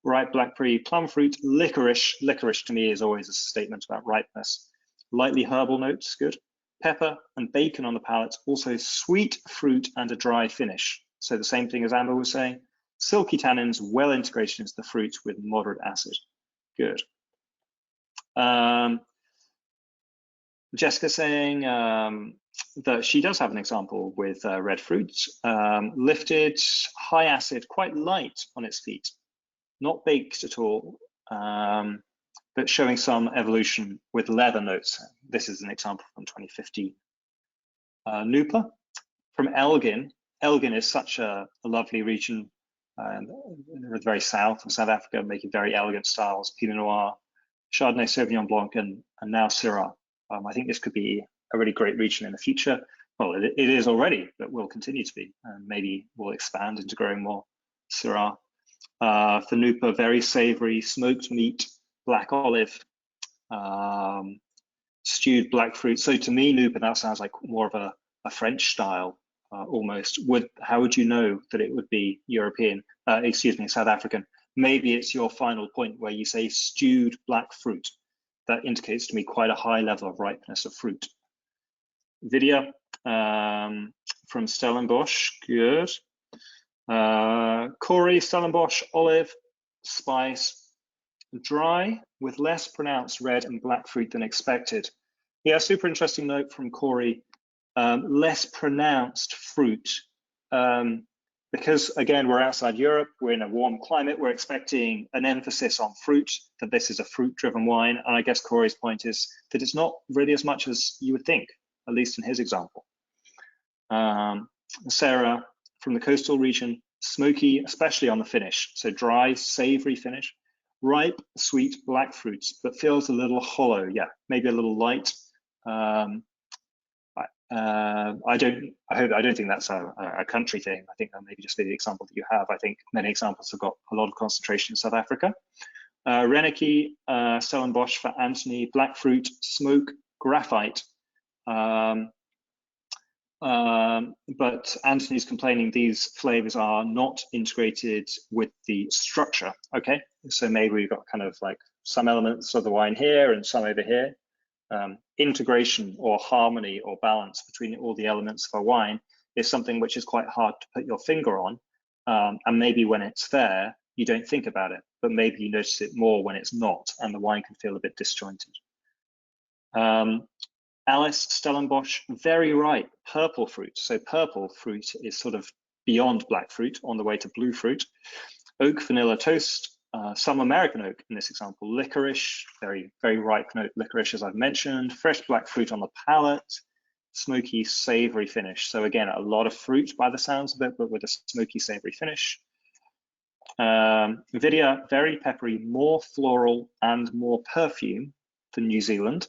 Ripe blackberry, plum fruit, licorice. Licorice to me is always a statement about ripeness. Lightly herbal notes, good. Pepper and bacon on the palate, also sweet fruit and a dry finish. So the same thing as Amber was saying. Silky tannins, well integrated into the fruit with moderate acid. Good. Jessica saying that she does have an example with red fruits. Lifted, high acid, quite light on its feet. Not baked at all, but showing some evolution with leather notes. This is an example from 2015. Nupa from Elgin. Elgin is such a lovely region in the very south of South Africa, making very elegant styles, Pinot Noir, Chardonnay, Sauvignon Blanc, and now Syrah. I think this could be a really great region in the future. Well, it is already, but will continue to be, and maybe will expand into growing more Syrah. For Nupa, very savory, smoked meat, black olive, stewed black fruit. So to me, Nupa, that sounds like more of a French style almost. How would you know that it would be European, South African? Maybe it's your final point where you say stewed black fruit. That indicates to me quite a high level of ripeness of fruit. Vidya from Stellenbosch, good. Corey, Stellenbosch, olive, spice, dry with less pronounced red and black fruit than expected. Yeah, super interesting note from Corey. Less pronounced fruit. Because again, we're outside Europe, we're in a warm climate, we're expecting an emphasis on fruit, that this is a fruit-driven wine. And I guess Corey's point is that it's not really as much as you would think, at least in his example. Sarah from the coastal region, smoky, especially on the finish. So dry, savory finish, ripe, sweet, black fruits, but feels a little hollow. Yeah, maybe a little light. I don't think that's a country thing. I think that maybe just the example that you have. I think many examples have got a lot of concentration in South Africa. Reneke, Stellenbosch for Anthony, black fruit, smoke, graphite. But Anthony's complaining these flavors are not integrated with the structure. Okay, so maybe we've got kind of like some elements of the wine here and some over here. Integration or harmony or balance between all the elements of a wine is something which is quite hard to put your finger on, and maybe when it's there you don't think about it, but maybe you notice it more when it's not, and the wine can feel a bit disjointed. Alice, Stellenbosch, very ripe purple fruit. So purple fruit is sort of beyond black fruit, on the way to blue fruit. Oak, vanilla toast, some American oak in this example, licorice, very, very ripe note licorice as I've mentioned, fresh black fruit on the palate, smoky, savory finish. So again, a lot of fruit by the sounds of it, but with a smoky, savory finish. Vidya, very peppery, more floral and more perfume than New Zealand.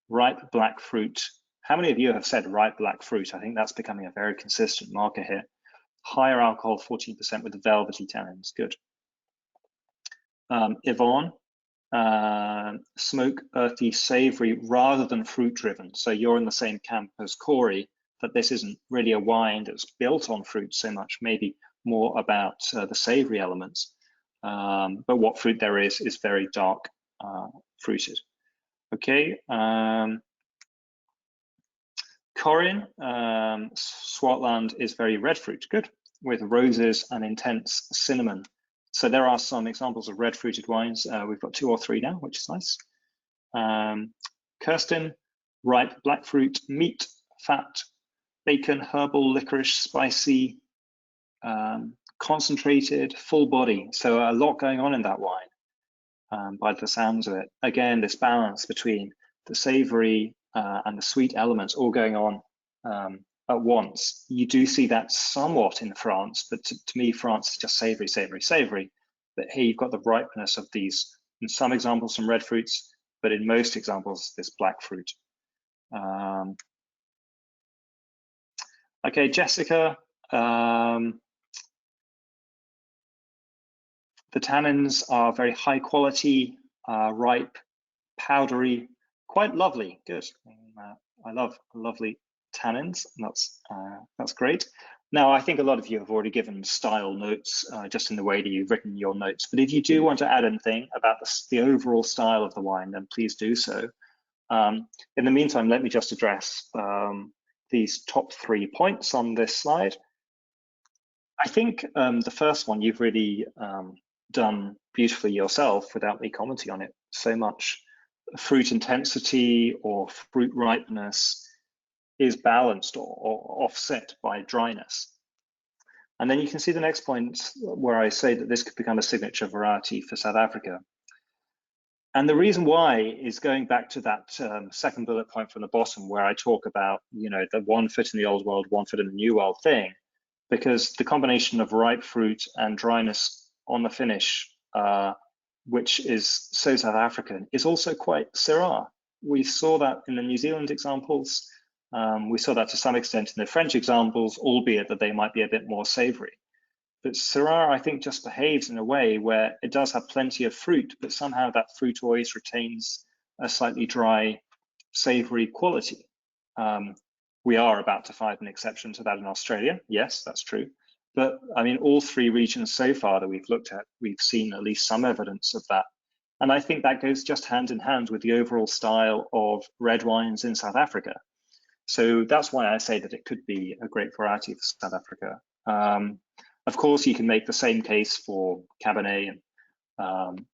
Ripe black fruit. How many of you have said ripe black fruit? I think that's becoming a very consistent marker here. Higher alcohol, 14% with velvety tannins, good. Yvonne, smoke, earthy, savory, rather than fruit driven. So you're in the same camp as Corey, that this isn't really a wine that's built on fruit so much, maybe more about the savory elements. But what fruit there is very dark fruited. Okay, Corin, Swartland is very red fruit, good, with roses and intense cinnamon. So there are some examples of red fruited wines. We've got 2 or 3 now, which is nice. Kirsten, ripe black fruit, meat, fat, bacon, herbal, licorice, spicy, concentrated, full body. So a lot going on in that wine. By the sounds of it. Again, this balance between the savory and the sweet elements all going on at once. You do see that somewhat in France, but to me, France is just savory, savory, savory. But here you've got the ripeness of these, in some examples, some red fruits, but in most examples, this black fruit. Okay, Jessica, the tannins are very high quality, ripe, powdery, quite lovely. Good. I love lovely tannins. That's great. Now, I think a lot of you have already given style notes just in the way that you've written your notes. But if you do want to add anything about the overall style of the wine, then please do so. In the meantime, let me just address these top 3 points on this slide. I think the first one you've really done beautifully yourself without me commenting on it so much. Fruit intensity or fruit ripeness is balanced or offset by dryness. And then you can see the next point where I say that this could become a signature variety for South Africa. And the reason why is going back to that second bullet point from the bottom where I talk about, the 1 foot in the old world, 1 foot in the new world thing, because the combination of ripe fruit and dryness on the finish, which is so South African, is also quite Syrah. We saw that in the New Zealand examples. We saw that to some extent in the French examples, albeit that they might be a bit more savory. But Syrah, I think, just behaves in a way where it does have plenty of fruit, but somehow that fruit always retains a slightly dry, savory quality. We are about to find an exception to that in Australia. Yes, that's true. But I mean, all 3 regions so far that we've looked at, we've seen at least some evidence of that. And I think that goes just hand in hand with the overall style of red wines in South Africa. So that's why I say that it could be a great variety for South Africa. Of course, you can make the same case for Cabernet and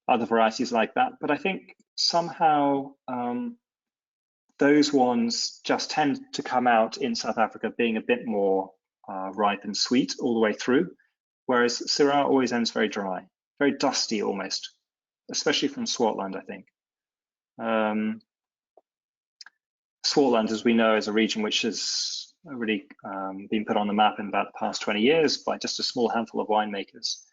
other varieties like that. But I think somehow those ones just tend to come out in South Africa being a bit more ripe and sweet all the way through, whereas Syrah always ends very dry, very dusty almost, especially from Swartland, I think. Swartland, as we know, is a region which has really been put on the map in about the past 20 years by just a small handful of winemakers.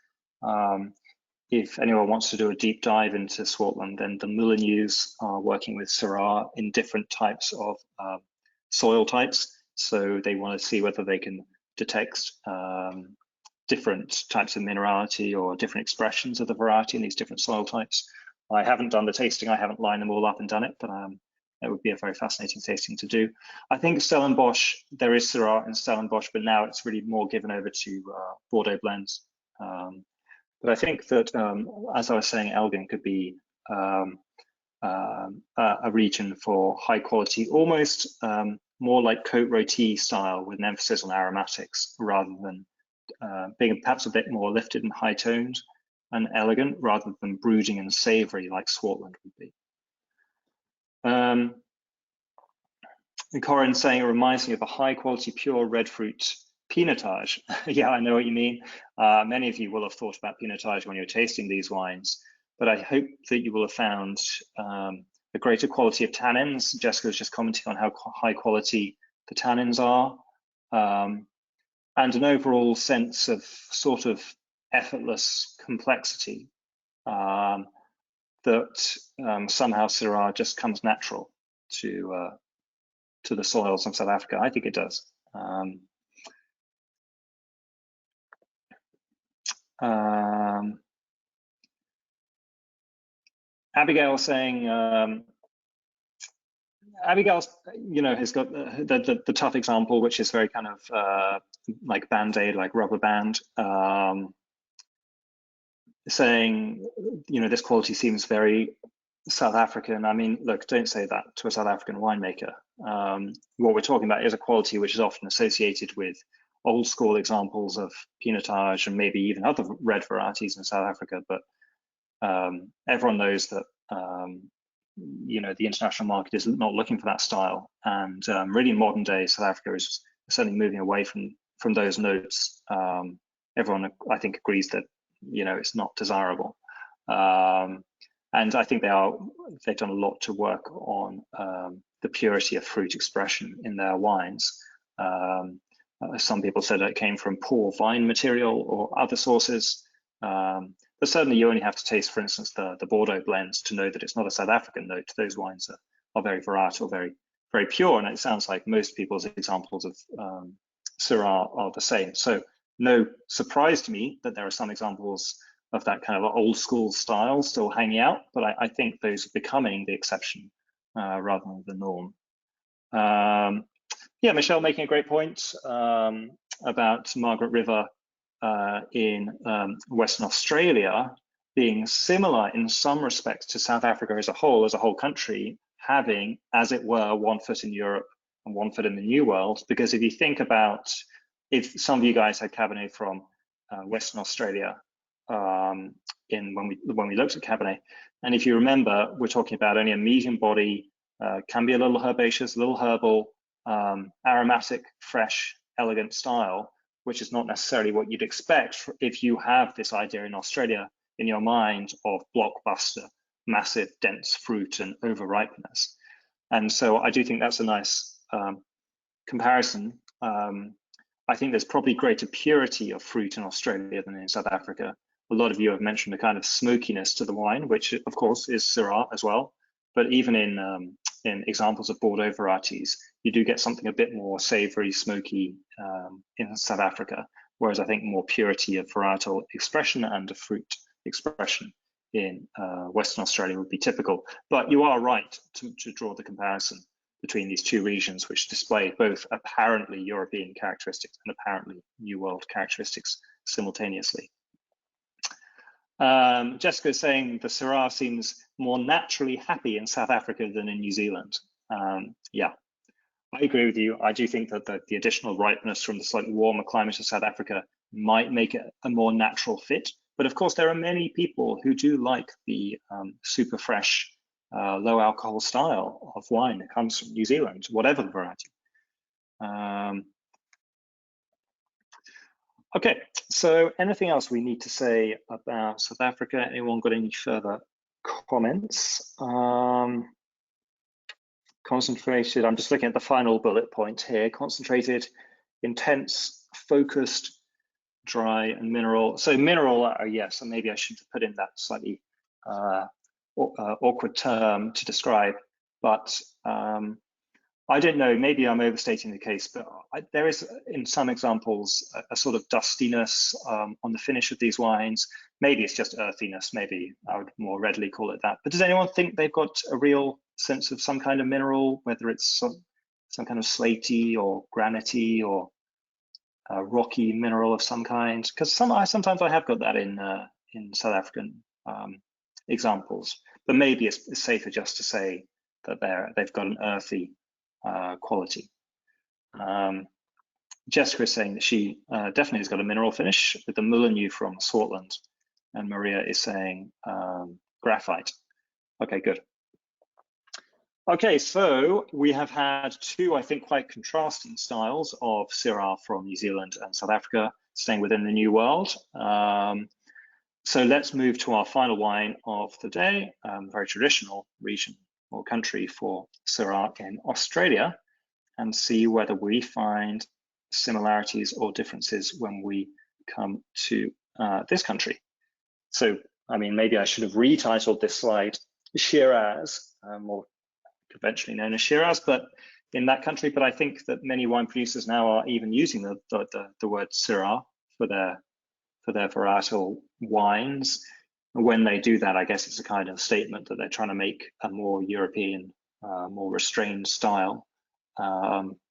If anyone wants to do a deep dive into Swartland, then the Molyneux are working with Syrah in different types of soil types. So they want to see whether they can detect different types of minerality or different expressions of the variety in these different soil types. I haven't done the tasting, I haven't lined them all up and done it, but it would be a very fascinating tasting to do. I think Stellenbosch, there is Syrah in Stellenbosch, but now it's really more given over to Bordeaux blends. But I think that, as I was saying, Elgin could be a region for high quality, almost more like Côte Rôtie style with an emphasis on aromatics rather than being perhaps a bit more lifted and high toned and elegant rather than brooding and savory like Swartland would be. And Corinne's saying it reminds me of a high quality pure red fruit pinotage. Yeah, I know what you mean. Many of you will have thought about pinotage when you're tasting these wines, but I hope that you will have found a greater quality of tannins. Jessica was just commenting on how high quality the tannins are, and an overall sense of sort of effortless complexity that somehow Syrah just comes natural to the soils of South Africa. I think it does. Abigail saying, Abigail's, has got the tough example, which is very kind of like Band-Aid, like rubber band, saying, this quality seems very South African. I mean, look, don't say that to a South African winemaker. What we're talking about is a quality which is often associated with old school examples of pinotage and maybe even other red varieties in South Africa, but everyone knows that the international market is not looking for that style, and really modern day South Africa is certainly moving away from those notes. Everyone, I think, agrees that it's not desirable, and I think they've done a lot to work on the purity of fruit expression in their wines. Some people said it came from poor vine material or other sources. But certainly you only have to taste, for instance, the Bordeaux blends to know that it's not a South African note. Those wines are very varietal, very pure. And it sounds like most people's examples of Syrah are the same. So no surprise to me that there are some examples of that kind of old school style still hanging out, but I think those are becoming the exception rather than the norm. Yeah, Michelle making a great point about Margaret River in Western Australia being similar in some respects to South Africa as a whole country, having, as it were, one foot in Europe and one foot in the New World. Because if you think about, if some of you guys had Cabernet from Western Australia when we looked at Cabernet, and if you remember, we're talking about only a medium body, can be a little herbaceous, a little herbal, aromatic, fresh, elegant style, which is not necessarily what you'd expect if you have this idea in Australia in your mind of blockbuster, massive, dense fruit and over-ripeness. And so I do think that's a nice comparison. I think there's probably greater purity of fruit in Australia than in South Africa. A lot of you have mentioned a kind of smokiness to the wine, which of course is Syrah as well. But even in examples of Bordeaux varieties, you do get something a bit more savory, smoky in South Africa, whereas I think more purity of varietal expression and of fruit expression in Western Australia would be typical. But you are right to draw the comparison between these two regions, which display both apparently European characteristics and apparently New World characteristics simultaneously. Jessica is saying the Syrah seems more naturally happy in South Africa than in New Zealand. Yeah, I agree with you. I do think that the additional ripeness from the slightly warmer climate of South Africa might make it a more natural fit. But of course, there are many people who do like the super fresh, low alcohol style of wine that comes from New Zealand, whatever the variety. Okay, so anything else we need to say about South Africa? Anyone got any further comments? Concentrated, I'm just looking at the final bullet point here. Concentrated, intense, focused, dry, and mineral. So mineral, yes, and maybe I should put in that slightly awkward term to describe, but I don't know, maybe I'm overstating the case, but there is, in some examples, a sort of dustiness on the finish of these wines. Maybe it's just earthiness, maybe I would more readily call it that. But does anyone think they've got a real sense of some kind of mineral, whether it's some kind of slaty or granity or rocky mineral of some kind? Because sometimes I have got that in South African examples, but maybe it's safer just to say that they've got an earthy quality. Jessica is saying that she definitely has got a mineral finish with the Mullineux from Swartland, and Maria is saying graphite. Okay, good. Okay, so we have had two, I think, quite contrasting styles of Syrah from New Zealand and South Africa, staying within the New World. So let's move to our final wine of the day, very traditional region or country for Syrah in Australia, and see whether we find similarities or differences when we come to this country. So, I mean, maybe I should have retitled this slide Shiraz, more conventionally known as Shiraz, but in that country. But I think that many wine producers now are even using the word Syrah for their varietal wines. When they do that, I guess it's a kind of statement that they're trying to make a more European, more restrained style,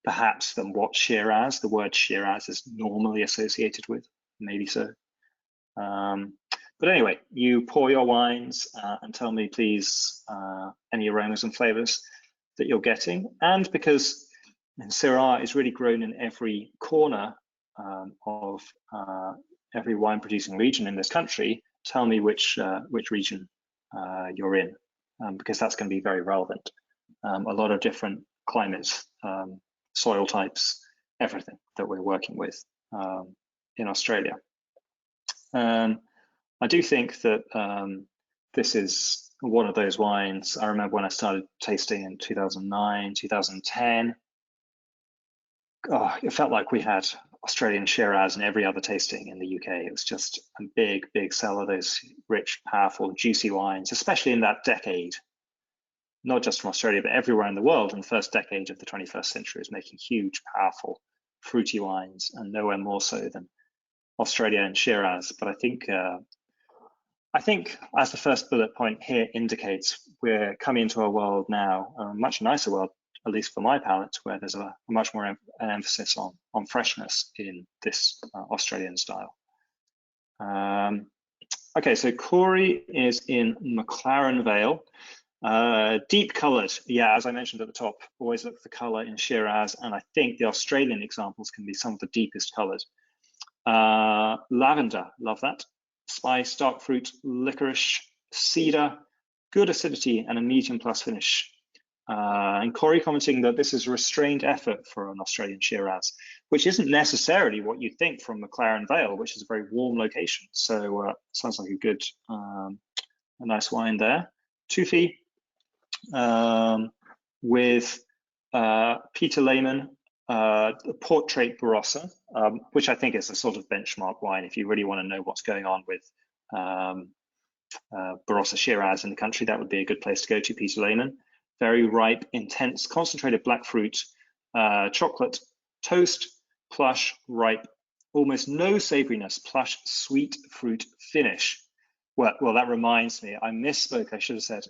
perhaps than what the word Shiraz is normally associated with, maybe so. But anyway, you pour your wines and tell me, please, any aromas and flavors that you're getting. And because Syrah is really grown in every corner of every wine producing region in this country, tell me which region you're in, because that's going to be very relevant. A lot of different climates, soil types, everything that we're working with in Australia. I do think that this is one of those wines. I remember when I started tasting in 2009, 2010, oh, it felt like we had Australian Shiraz in every other tasting in the UK. It was just a big, big seller, those rich, powerful, juicy wines, especially in that decade, not just from Australia, but everywhere in the world in the first decade of the 21st century is making huge, powerful, fruity wines, and nowhere more so than Australia and Shiraz. But I think as the first bullet point here indicates, we're coming into a world now, a much nicer world, at least for my palate, where there's a much more an emphasis on freshness in this Australian style. Okay, so Corey is in McLaren Vale. Deep coloured, yeah, as I mentioned at the top, always look for colour in Shiraz, and I think the Australian examples can be some of the deepest coloured. Lavender, love that. Spice, dark fruit, licorice, cedar, good acidity, and a medium plus finish. And Corey commenting that this is a restrained effort for an Australian Shiraz, which isn't necessarily what you think from McLaren Vale, which is a very warm location. So sounds like a good, a nice wine there. Tufi with Peter Lehmann, Portrait Barossa, which I think is a sort of benchmark wine if you really want to know what's going on with Barossa Shiraz in the country. That would be a good place to go to, Peter Lehmann. Very ripe, intense, concentrated black fruit, chocolate, toast, plush, ripe, almost no savoriness, plush, sweet fruit finish. Well, that reminds me, I misspoke. I should have said,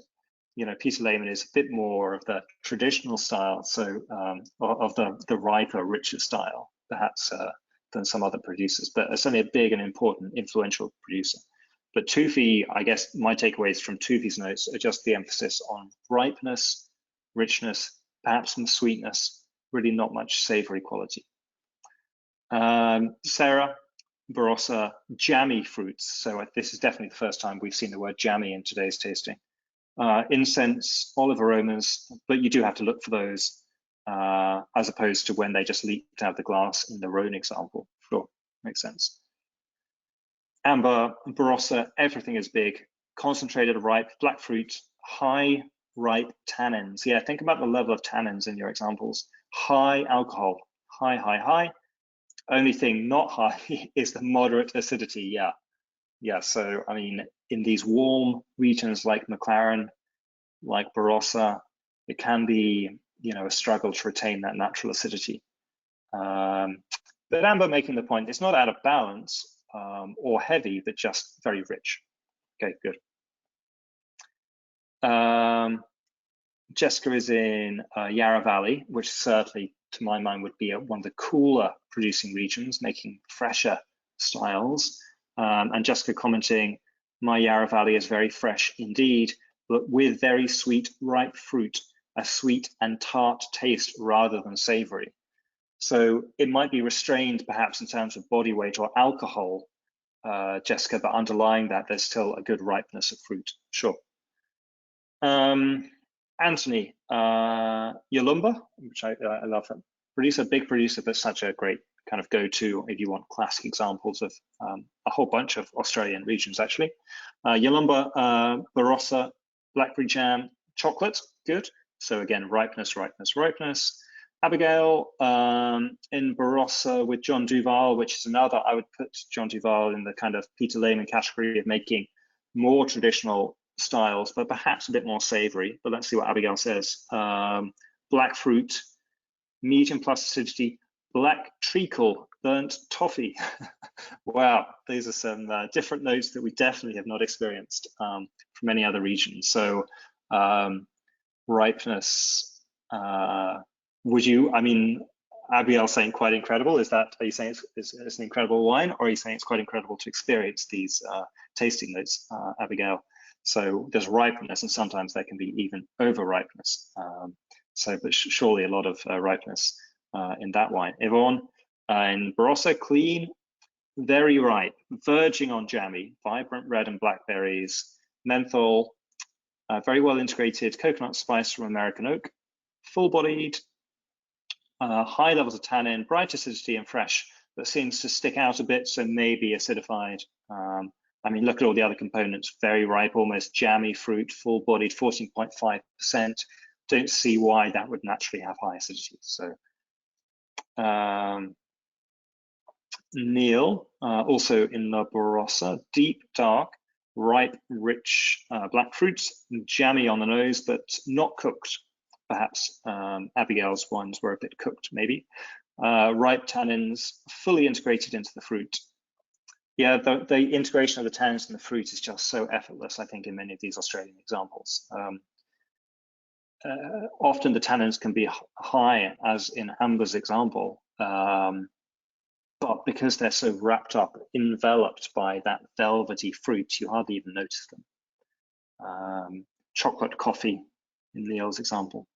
you know, Peter Lehmann is a bit more of the traditional style, so of the riper, richer style, perhaps than some other producers, but certainly a big and important, influential producer. But Tufi, I guess my takeaways from Tufi's notes are just the emphasis on ripeness, richness, perhaps some sweetness, really not much savory quality. Syrah, Barossa, jammy fruits. So this is definitely the first time we've seen the word jammy in today's tasting. Incense, olive aromas, but you do have to look for those as opposed to when they just leaked out of the glass in the Rhone example. Sure, makes sense. Amber, Barossa, everything is big, concentrated, ripe, black fruit, high ripe tannins. Yeah, think about the level of tannins in your examples. High alcohol, high, high, high. Only thing not high is the moderate acidity. Yeah. So I mean, in these warm regions like McLaren, like Barossa, it can be, you know, a struggle to retain that natural acidity. But Amber making the point, it's not out of balance or heavy, but just very rich. Okay, good. Jessica is in Yarra Valley, which certainly, to my mind, would be one of the cooler producing regions, making fresher styles. And Jessica commenting, my Yarra Valley is very fresh indeed, but with very sweet, ripe fruit, a sweet and tart taste rather than savory. So it might be restrained perhaps in terms of body weight or alcohol, Jessica, but underlying that, there's still a good ripeness of fruit, sure. Anthony, Yalumba, which I love that. Producer, big producer, but such a great kind of go-to if you want classic examples of a whole bunch of Australian regions, actually. Yalumba, Barossa, blackberry jam, chocolate, good. So again, ripeness, ripeness, ripeness. Abigail in Barossa with John Duval, which is another, I would put John Duval in the kind of Peter Lehmann category of making more traditional styles, but perhaps a bit more savory. But let's see what Abigail says. Black fruit, medium plus acidity, black treacle, burnt toffee. Wow, these are some different notes that we definitely have not experienced from any other region. So ripeness, would you, I mean, Abigail saying quite incredible. Is that, are you saying it's an incredible wine, or are you saying it's quite incredible to experience these tasting notes, Abigail? So there's ripeness, and sometimes there can be even over ripeness. But surely a lot of ripeness in that wine. Yvonne, in Barossa, clean, very ripe, verging on jammy, vibrant red and blackberries, menthol, very well integrated coconut spice from American oak, full-bodied, high levels of tannin, bright acidity and fresh, that seems to stick out a bit, so maybe acidified. I mean, look at all the other components, very ripe, almost jammy fruit, full-bodied, 14.5%. Don't see why that would naturally have high acidity. So Neil, also in the Barossa, deep, dark, ripe, rich black fruits, jammy on the nose, but not cooked. Perhaps Abigail's wines were a bit cooked, maybe. Ripe tannins, fully integrated into the fruit. Yeah, the integration of the tannins in the fruit is just so effortless, I think, in many of these Australian examples. Often the tannins can be high, as in Amber's example, but because they're so wrapped up, enveloped by that velvety fruit, you hardly even notice them. Chocolate coffee in Neil's example.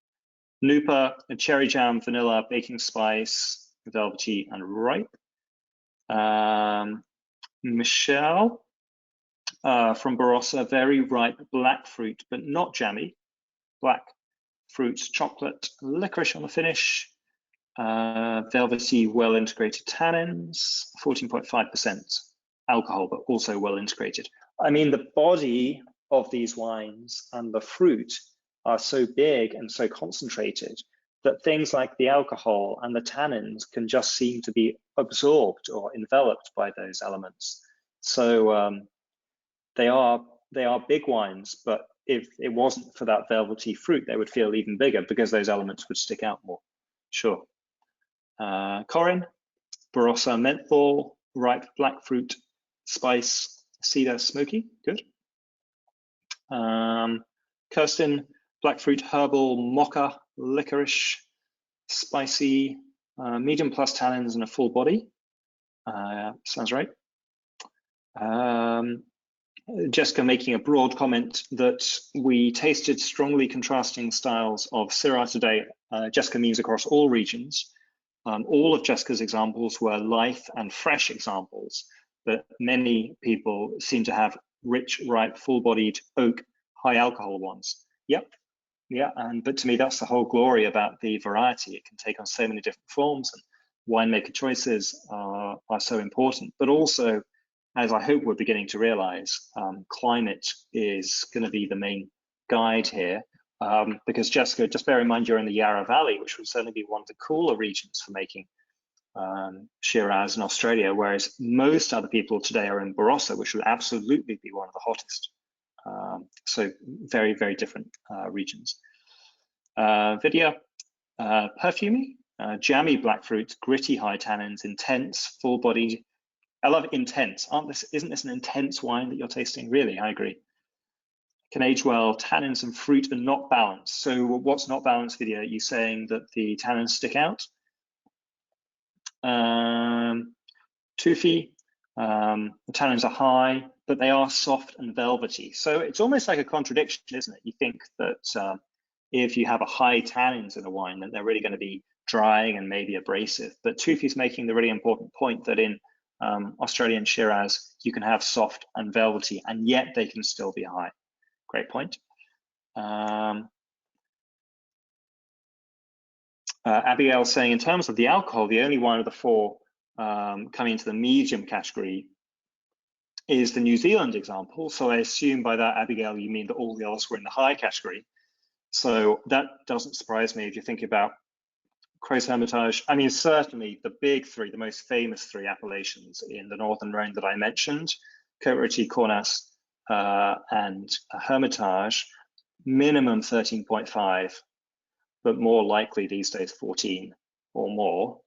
Nooper, cherry jam, vanilla, baking spice, velvety and ripe. Michelle from Barossa, very ripe black fruit, but not jammy. Black fruits, chocolate, licorice on the finish. Velvety, well integrated tannins, 14.5% alcohol, but also well integrated. I mean, the body of these wines and the fruit are so big and so concentrated that things like the alcohol and the tannins can just seem to be absorbed or enveloped by those elements. So they are big wines, but if it wasn't for that velvety fruit, they would feel even bigger because those elements would stick out more. Sure. Corin, Barossa menthol, ripe black fruit, spice, cedar, smoky, good. Kirsten, black fruit, herbal, mocha, licorice, spicy, medium plus tannins and a full body. Sounds right. Jessica making a broad comment that we tasted strongly contrasting styles of Syrah today. Jessica means across all regions. All of Jessica's examples were life and fresh examples, but many people seem to have rich, ripe, full-bodied oak, high alcohol ones. Yep, yeah, but to me, that's the whole glory about the variety. It can take on so many different forms, and winemaker choices are so important. But also, as I hope we're beginning to realize, climate is going to be the main guide here. Because Jessica, just bear in mind you're in the Yarra Valley, which would certainly be one of the cooler regions for making Shiraz in Australia, whereas most other people today are in Barossa, which would absolutely be one of the hottest. So very, very different regions. Vidya, perfumey, jammy black fruits, gritty high tannins, intense, full-bodied. I love intense. Isn't this an intense wine that you're tasting? Really, I agree. Can age well, tannins and fruit are not balanced. So what's not balanced, Vidya? Are you saying that the tannins stick out? Toofy, the tannins are high, but they are soft and velvety. So it's almost like a contradiction, isn't it? You think that if you have a high tannins in a wine, then they're really going to be drying and maybe abrasive. But Toofy's making the really important point that in Australian Shiraz, you can have soft and velvety, and yet they can still be high. Great point. Abigail saying, in terms of the alcohol, the only one of the four coming into the medium category is the New Zealand example. So I assume by that, Abigail, you mean that all the others were in the high category. So that doesn't surprise me if you think about Crow's Hermitage. I mean, certainly the big three, the most famous three appellations in the Northern Rhone that I mentioned, Côte-Rôtie, Cornas, and Hermitage, minimum 13.5, but more likely these days 14 or more.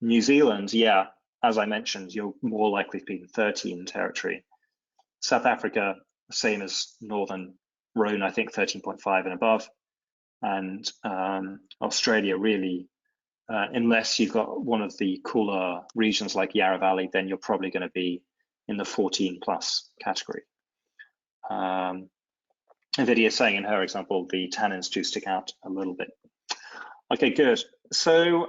New Zealand, yeah, as I mentioned, you're more likely to be in 13 territory. South Africa, same as Northern Rhone, I think 13.5 and above. And Australia, really, unless you've got one of the cooler regions like Yarra Valley, then you're probably going to be in the 14 plus category. Vidya saying in her example, the tannins do stick out a little bit. Okay, good. So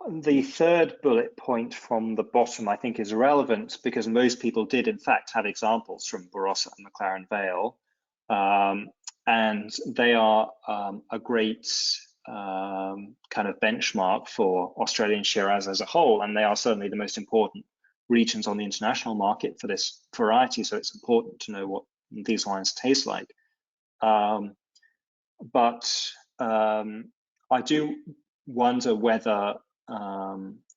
the third bullet point from the bottom, I think, is relevant because most people did, in fact, have examples from Barossa and McLaren Vale. And they are a great kind of benchmark for Australian Shiraz as a whole, and they are certainly the most important regions on the international market for this variety, so it's important to know what these wines taste like. But I do wonder whether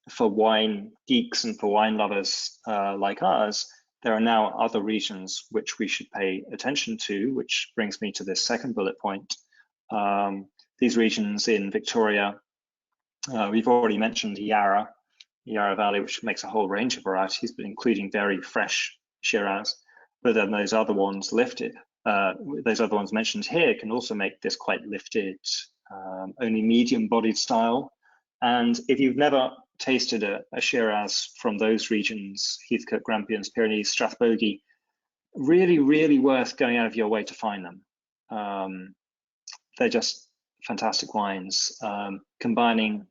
for wine geeks and for wine lovers like us, there are now other regions which we should pay attention to, which brings me to this second bullet point. These regions in Victoria, we've already mentioned Yarra Valley, which makes a whole range of varieties, but including very fresh Shiraz. But then those other ones those other ones mentioned here can also make this quite lifted, only medium-bodied style. And if you've never tasted a Shiraz from those regions, Heathcote, Grampians, Pyrenees, Strathbogie, really, really worth going out of your way to find them. They're just fantastic wines, combining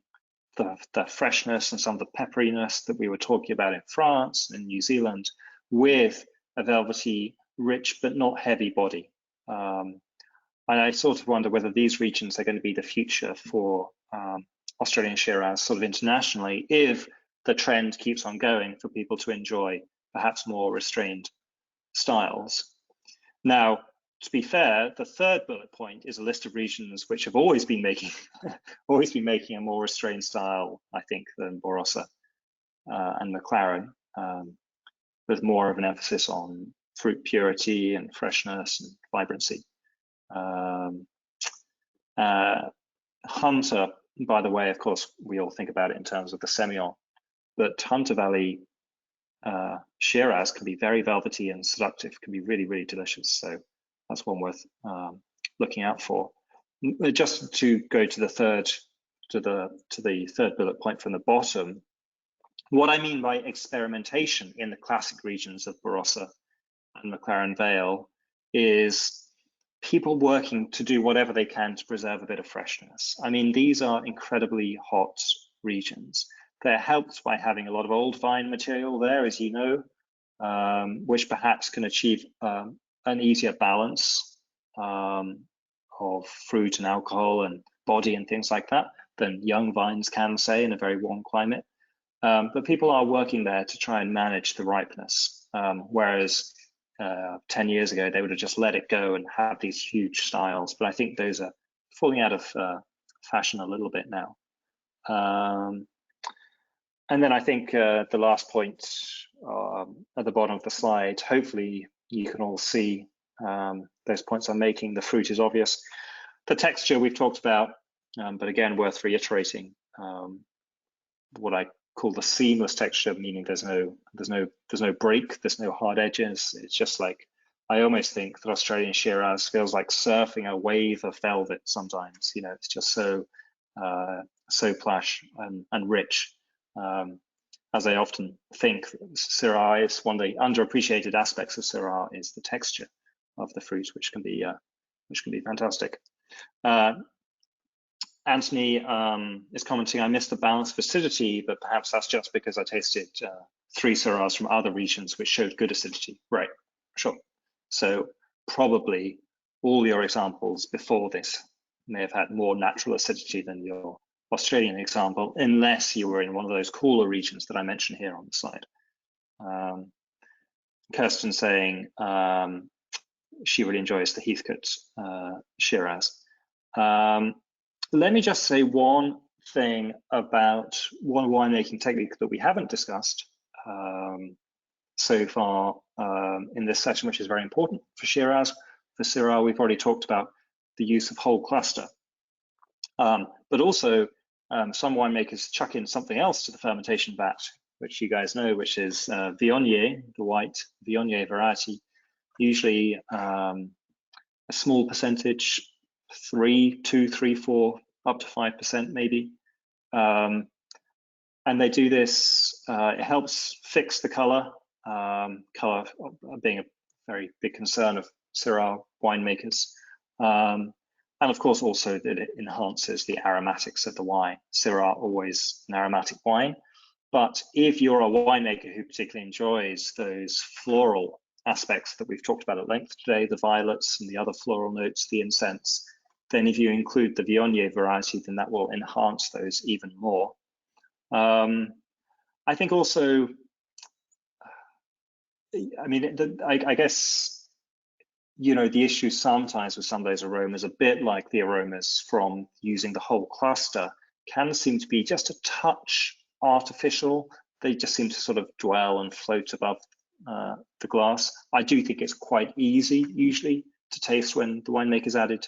the freshness and some of the pepperiness that we were talking about in France and New Zealand with a velvety, rich, but not heavy body. And I sort of wonder whether these regions are going to be the future for Australian Shiraz sort of internationally, if the trend keeps on going for people to enjoy perhaps more restrained styles. Now, to be fair, the third bullet point is a list of regions which have always been making a more restrained style, I think, than Barossa and McLaren, with more of an emphasis on fruit purity and freshness and vibrancy. Hunter, by the way, of course, we all think about it in terms of the Semillon, but Hunter Valley Shiraz can be very velvety and seductive, can be really, really delicious. So that's one worth looking out for. Just to go to the third bullet point from the bottom, what I mean by experimentation in the classic regions of Barossa and McLaren Vale is people working to do whatever they can to preserve a bit of freshness. I mean, these are incredibly hot regions. They're helped by having a lot of old vine material there, as you know, which perhaps can achieve an easier balance of fruit and alcohol and body and things like that than young vines can, say, in a very warm climate. But people are working there to try and manage the ripeness, whereas 10 years ago, they would have just let it go and have these huge styles. But I think those are falling out of fashion a little bit now. And then I think the last point at the bottom of the slide, hopefully you can all see those points I'm making. The fruit is obvious. The texture we've talked about, but again, worth reiterating. What I call the seamless texture, meaning there's no break, there's no hard edges. It's just like, I almost think that Australian Shiraz feels like surfing a wave of velvet sometimes. You know, it's just so plush and rich. As I often think, Syrah is one of the underappreciated aspects of Syrah is the texture of the fruit, which can be fantastic. Anthony is commenting, I missed the balance of acidity, but perhaps that's just because I tasted 3 Syrahs from other regions which showed good acidity. Right, sure. So probably all your examples before this may have had more natural acidity than your Australian example, unless you were in one of those cooler regions that I mentioned here on the slide. Kirsten saying she really enjoys the Heathcote Shiraz. Let me just say one thing about one winemaking technique that we haven't discussed so far in this session, which is very important for Shiraz. For Syrah, we've already talked about the use of whole cluster, but also some winemakers chuck in something else to the fermentation vat, which you guys know, which is Viognier, the white Viognier variety, usually a small percentage, 2, 3, 4, up to 5% maybe. And they do this, it helps fix the color, color being a very big concern of Syrah winemakers. And of course, also that it enhances the aromatics of the wine. Syrah always an aromatic wine. But if you're a winemaker who particularly enjoys those floral aspects that we've talked about at length today, the violets and the other floral notes, the incense, then if you include the Viognier variety, then that will enhance those even more. I think also, I mean, I guess you know, the issue sometimes with some of those aromas, a bit like the aromas from using the whole cluster, can seem to be just a touch artificial. They just seem to sort of dwell and float above the glass. I do think it's quite easy usually to taste when the winemaker's added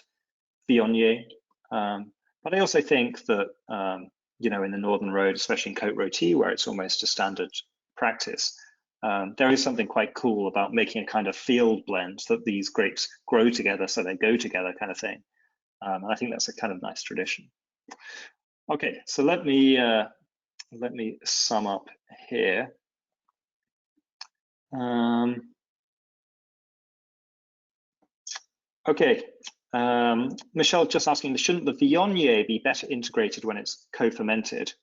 Viognier. But I also think that, you know, in the Northern Road, especially in Côte Rôtie, where it's almost a standard practice, there is something quite cool about making a kind of field blend that these grapes grow together so they go together kind of thing. And I think that's a kind of nice tradition. Okay, so let me sum up here. Okay, Michelle just asking, shouldn't the Viognier be better integrated when it's co-fermented?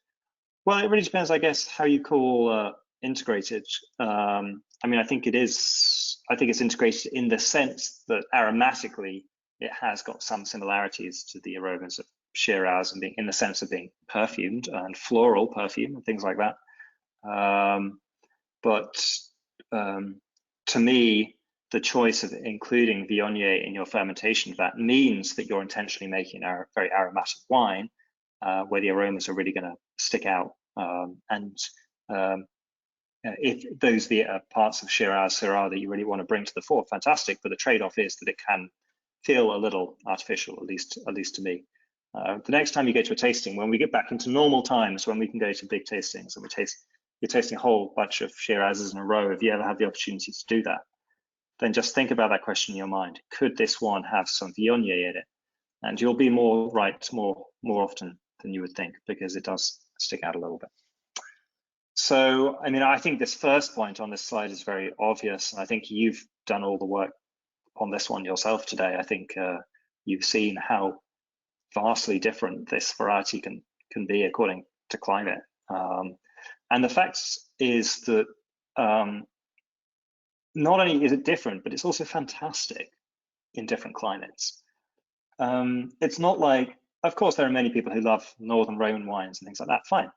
Well, it really depends, I guess, how you call integrated. I mean, I think it's integrated in the sense that aromatically it has got some similarities to the aromas of Shiraz and being in the sense of being perfumed and floral perfume and things like that. But to me, the choice of including Viognier in your fermentation vat means that you're intentionally making a very aromatic wine where the aromas are really going to stick out. If those are the parts of Shiraz, Syrah that you really want to bring to the fore, fantastic. But the trade-off is that it can feel a little artificial, at least to me. The next time you go to a tasting, when we get back into normal times, when we can go to big tastings and you're tasting a whole bunch of Shirazes in a row, if you ever have the opportunity to do that, then just think about that question in your mind. Could this one have some Viognier in it? And you'll be more right more often than you would think, because it does stick out a little bit. So, I mean, I think this first point on this slide is very obvious. I think you've done all the work on this one yourself today. I think you've seen how vastly different this variety can be according to climate. And the fact is that not only is it different, but it's also fantastic in different climates. It's not like, of course, there are many people who love Northern Rhone wines and things like that, fine.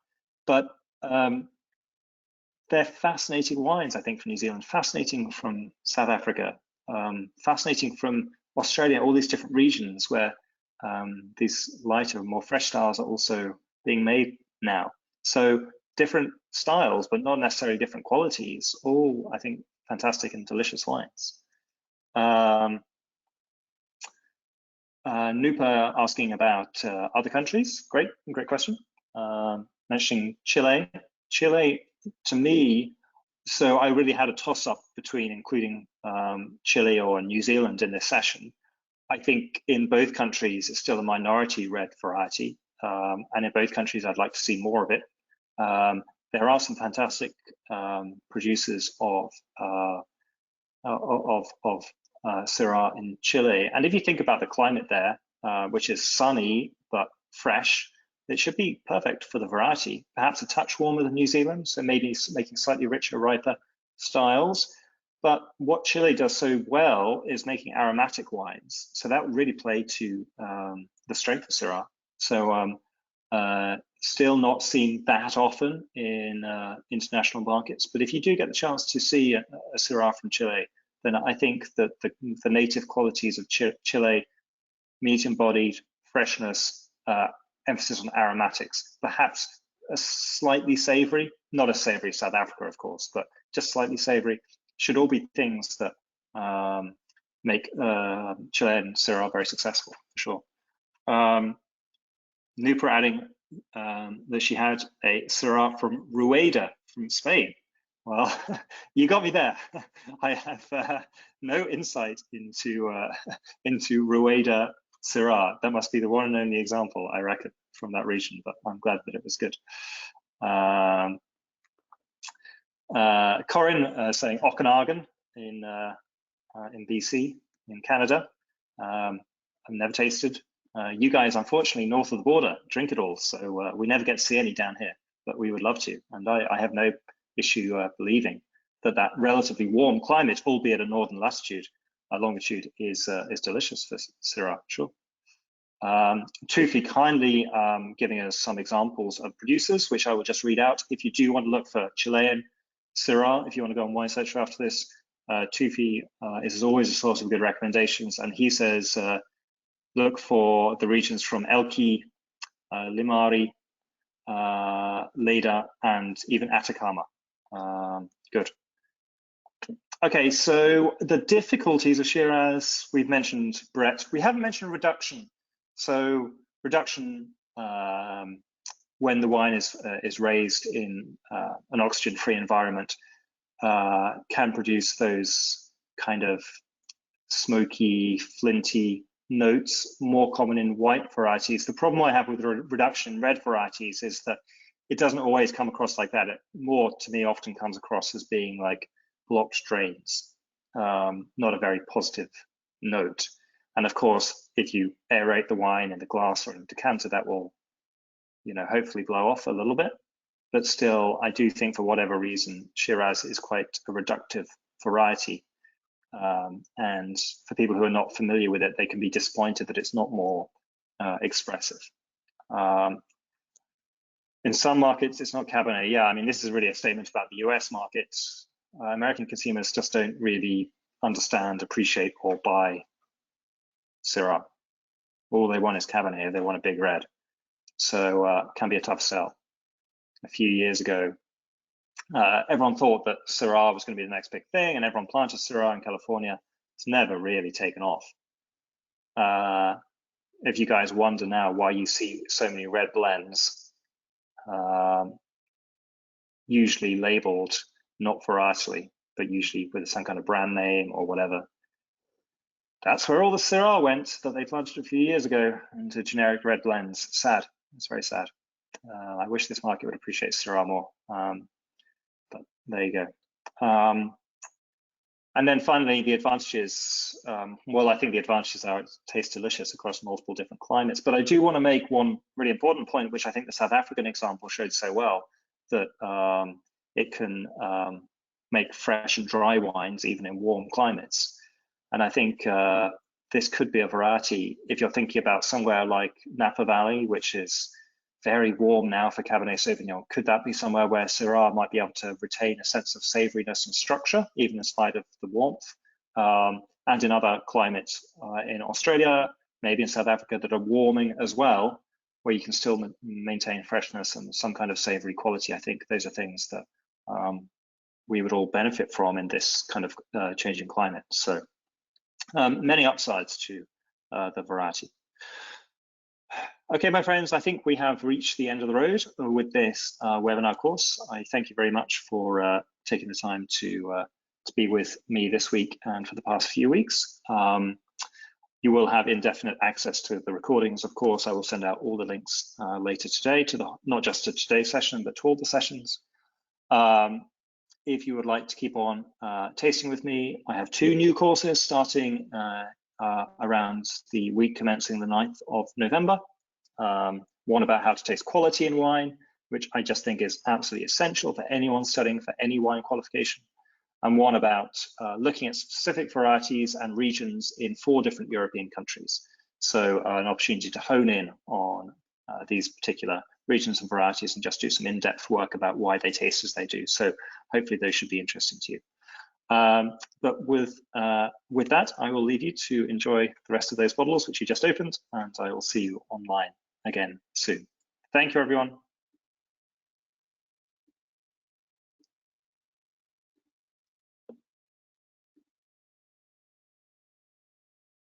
But they're fascinating wines, I think, from New Zealand, fascinating from South Africa, fascinating from Australia, all these different regions where these lighter, more fresh styles are also being made now. So different styles, but not necessarily different qualities, all, I think, fantastic and delicious wines. Nupa asking about other countries. Great question. Mentioning Chile. Chile, to me, so I really had a toss-up between including Chile or New Zealand in this session. I think in both countries, it's still a minority red variety. And in both countries, I'd like to see more of it. There are some fantastic producers of Syrah in Chile. And if you think about the climate there, which is sunny but fresh, it should be perfect for the variety. Perhaps a touch warmer than New Zealand, so maybe making slightly richer, riper styles. But what Chile does so well is making aromatic wines. So that would really play to the strength of Syrah. So still not seen that often in international markets. But if you do get the chance to see a Syrah from Chile, then I think that the native qualities of Chile, medium-bodied, freshness, emphasis on aromatics, perhaps a slightly savory, not as savory as South Africa, of course, but just slightly savory, should all be things that make Chilean Syrah very successful, for sure. Nupa adding that she had a Syrah from Rueda, from Spain. Well, you got me there. I have no insight into Rueda Syrah. That must be the one and only example, I reckon, from that region, but I'm glad that it was good. Corinne saying Okanagan in BC, in Canada. I've never tasted. You guys, unfortunately, north of the border, drink it all, so we never get to see any down here, but we would love to. And I have no issue believing that relatively warm climate, albeit a northern latitude, longitude, is delicious for Syrah, sure. Tufi kindly giving us some examples of producers, which I will just read out. If you do want to look for Chilean Syrah, if you want to go on Wine Searcher after this, Tufi is always a source of good recommendations, and he says look for the regions from Elqui, Limari, Lleida, and even Atacama. Good. Okay, so the difficulties of Shiraz, we've mentioned Brett. We haven't mentioned reduction. So reduction when the wine is raised in an oxygen-free environment can produce those kind of smoky, flinty notes, more common in white varieties. The problem I have with reduction in red varieties is that it doesn't always come across like that. It more, to me, often comes across as being like blocked drains, not a very positive note. And of course, if you aerate the wine in the glass or in a decanter, that will, hopefully blow off a little bit. But still, I do think for whatever reason, Shiraz is quite a reductive variety. And for people who are not familiar with it, they can be disappointed that it's not more expressive. In some markets, it's not Cabernet. Yeah, I mean, this is really a statement about the US markets. American consumers just don't really understand, appreciate, or buy Syrah. All they want is Cabernet. They want a big red. So it can be a tough sell. A few years ago, everyone thought that Syrah was going to be the next big thing, and everyone planted Syrah in California. It's never really taken off. If you guys wonder now why you see so many red blends, usually labeled not varietally, but usually with some kind of brand name or whatever, that's where all the Syrah went that they planted a few years ago, into generic red blends. Sad. It's very sad. I wish this market would appreciate Syrah more. But there you go. And then finally, the advantages. Well, I think the advantages are it tastes delicious across multiple different climates. But I do want to make one really important point, which I think the South African example showed so well, that it can make fresh and dry wines even in warm climates. And I think this could be a variety if you're thinking about somewhere like Napa Valley, which is very warm now for Cabernet Sauvignon. Could that be somewhere where Syrah might be able to retain a sense of savoriness and structure, even in spite of the warmth? And in other climates in Australia, maybe in South Africa, that are warming as well, where you can still maintain freshness and some kind of savory quality. I think those are things that we would all benefit from in this kind of changing climate. So many upsides to the variety. Okay, my friends, I think we have reached the end of the road with this webinar course. I thank you very much for taking the time to be with me this week and for the past few weeks. You will have indefinite access to the recordings. Of course, I will send out all the links later today to not just to today's session, but to all the sessions. If you would like to keep on tasting with me, I have 2 new courses starting around the week commencing the 9th of November. One about how to taste quality in wine, which I just think is absolutely essential for anyone studying for any wine qualification. And one about looking at specific varieties and regions in 4 different European countries. So an opportunity to hone in on these particular regions and varieties and just do some in-depth work about why they taste as they do. So hopefully those should be interesting to you. But with that, I will leave you to enjoy the rest of those bottles which you just opened, and I will see you online again soon. Thank you, everyone.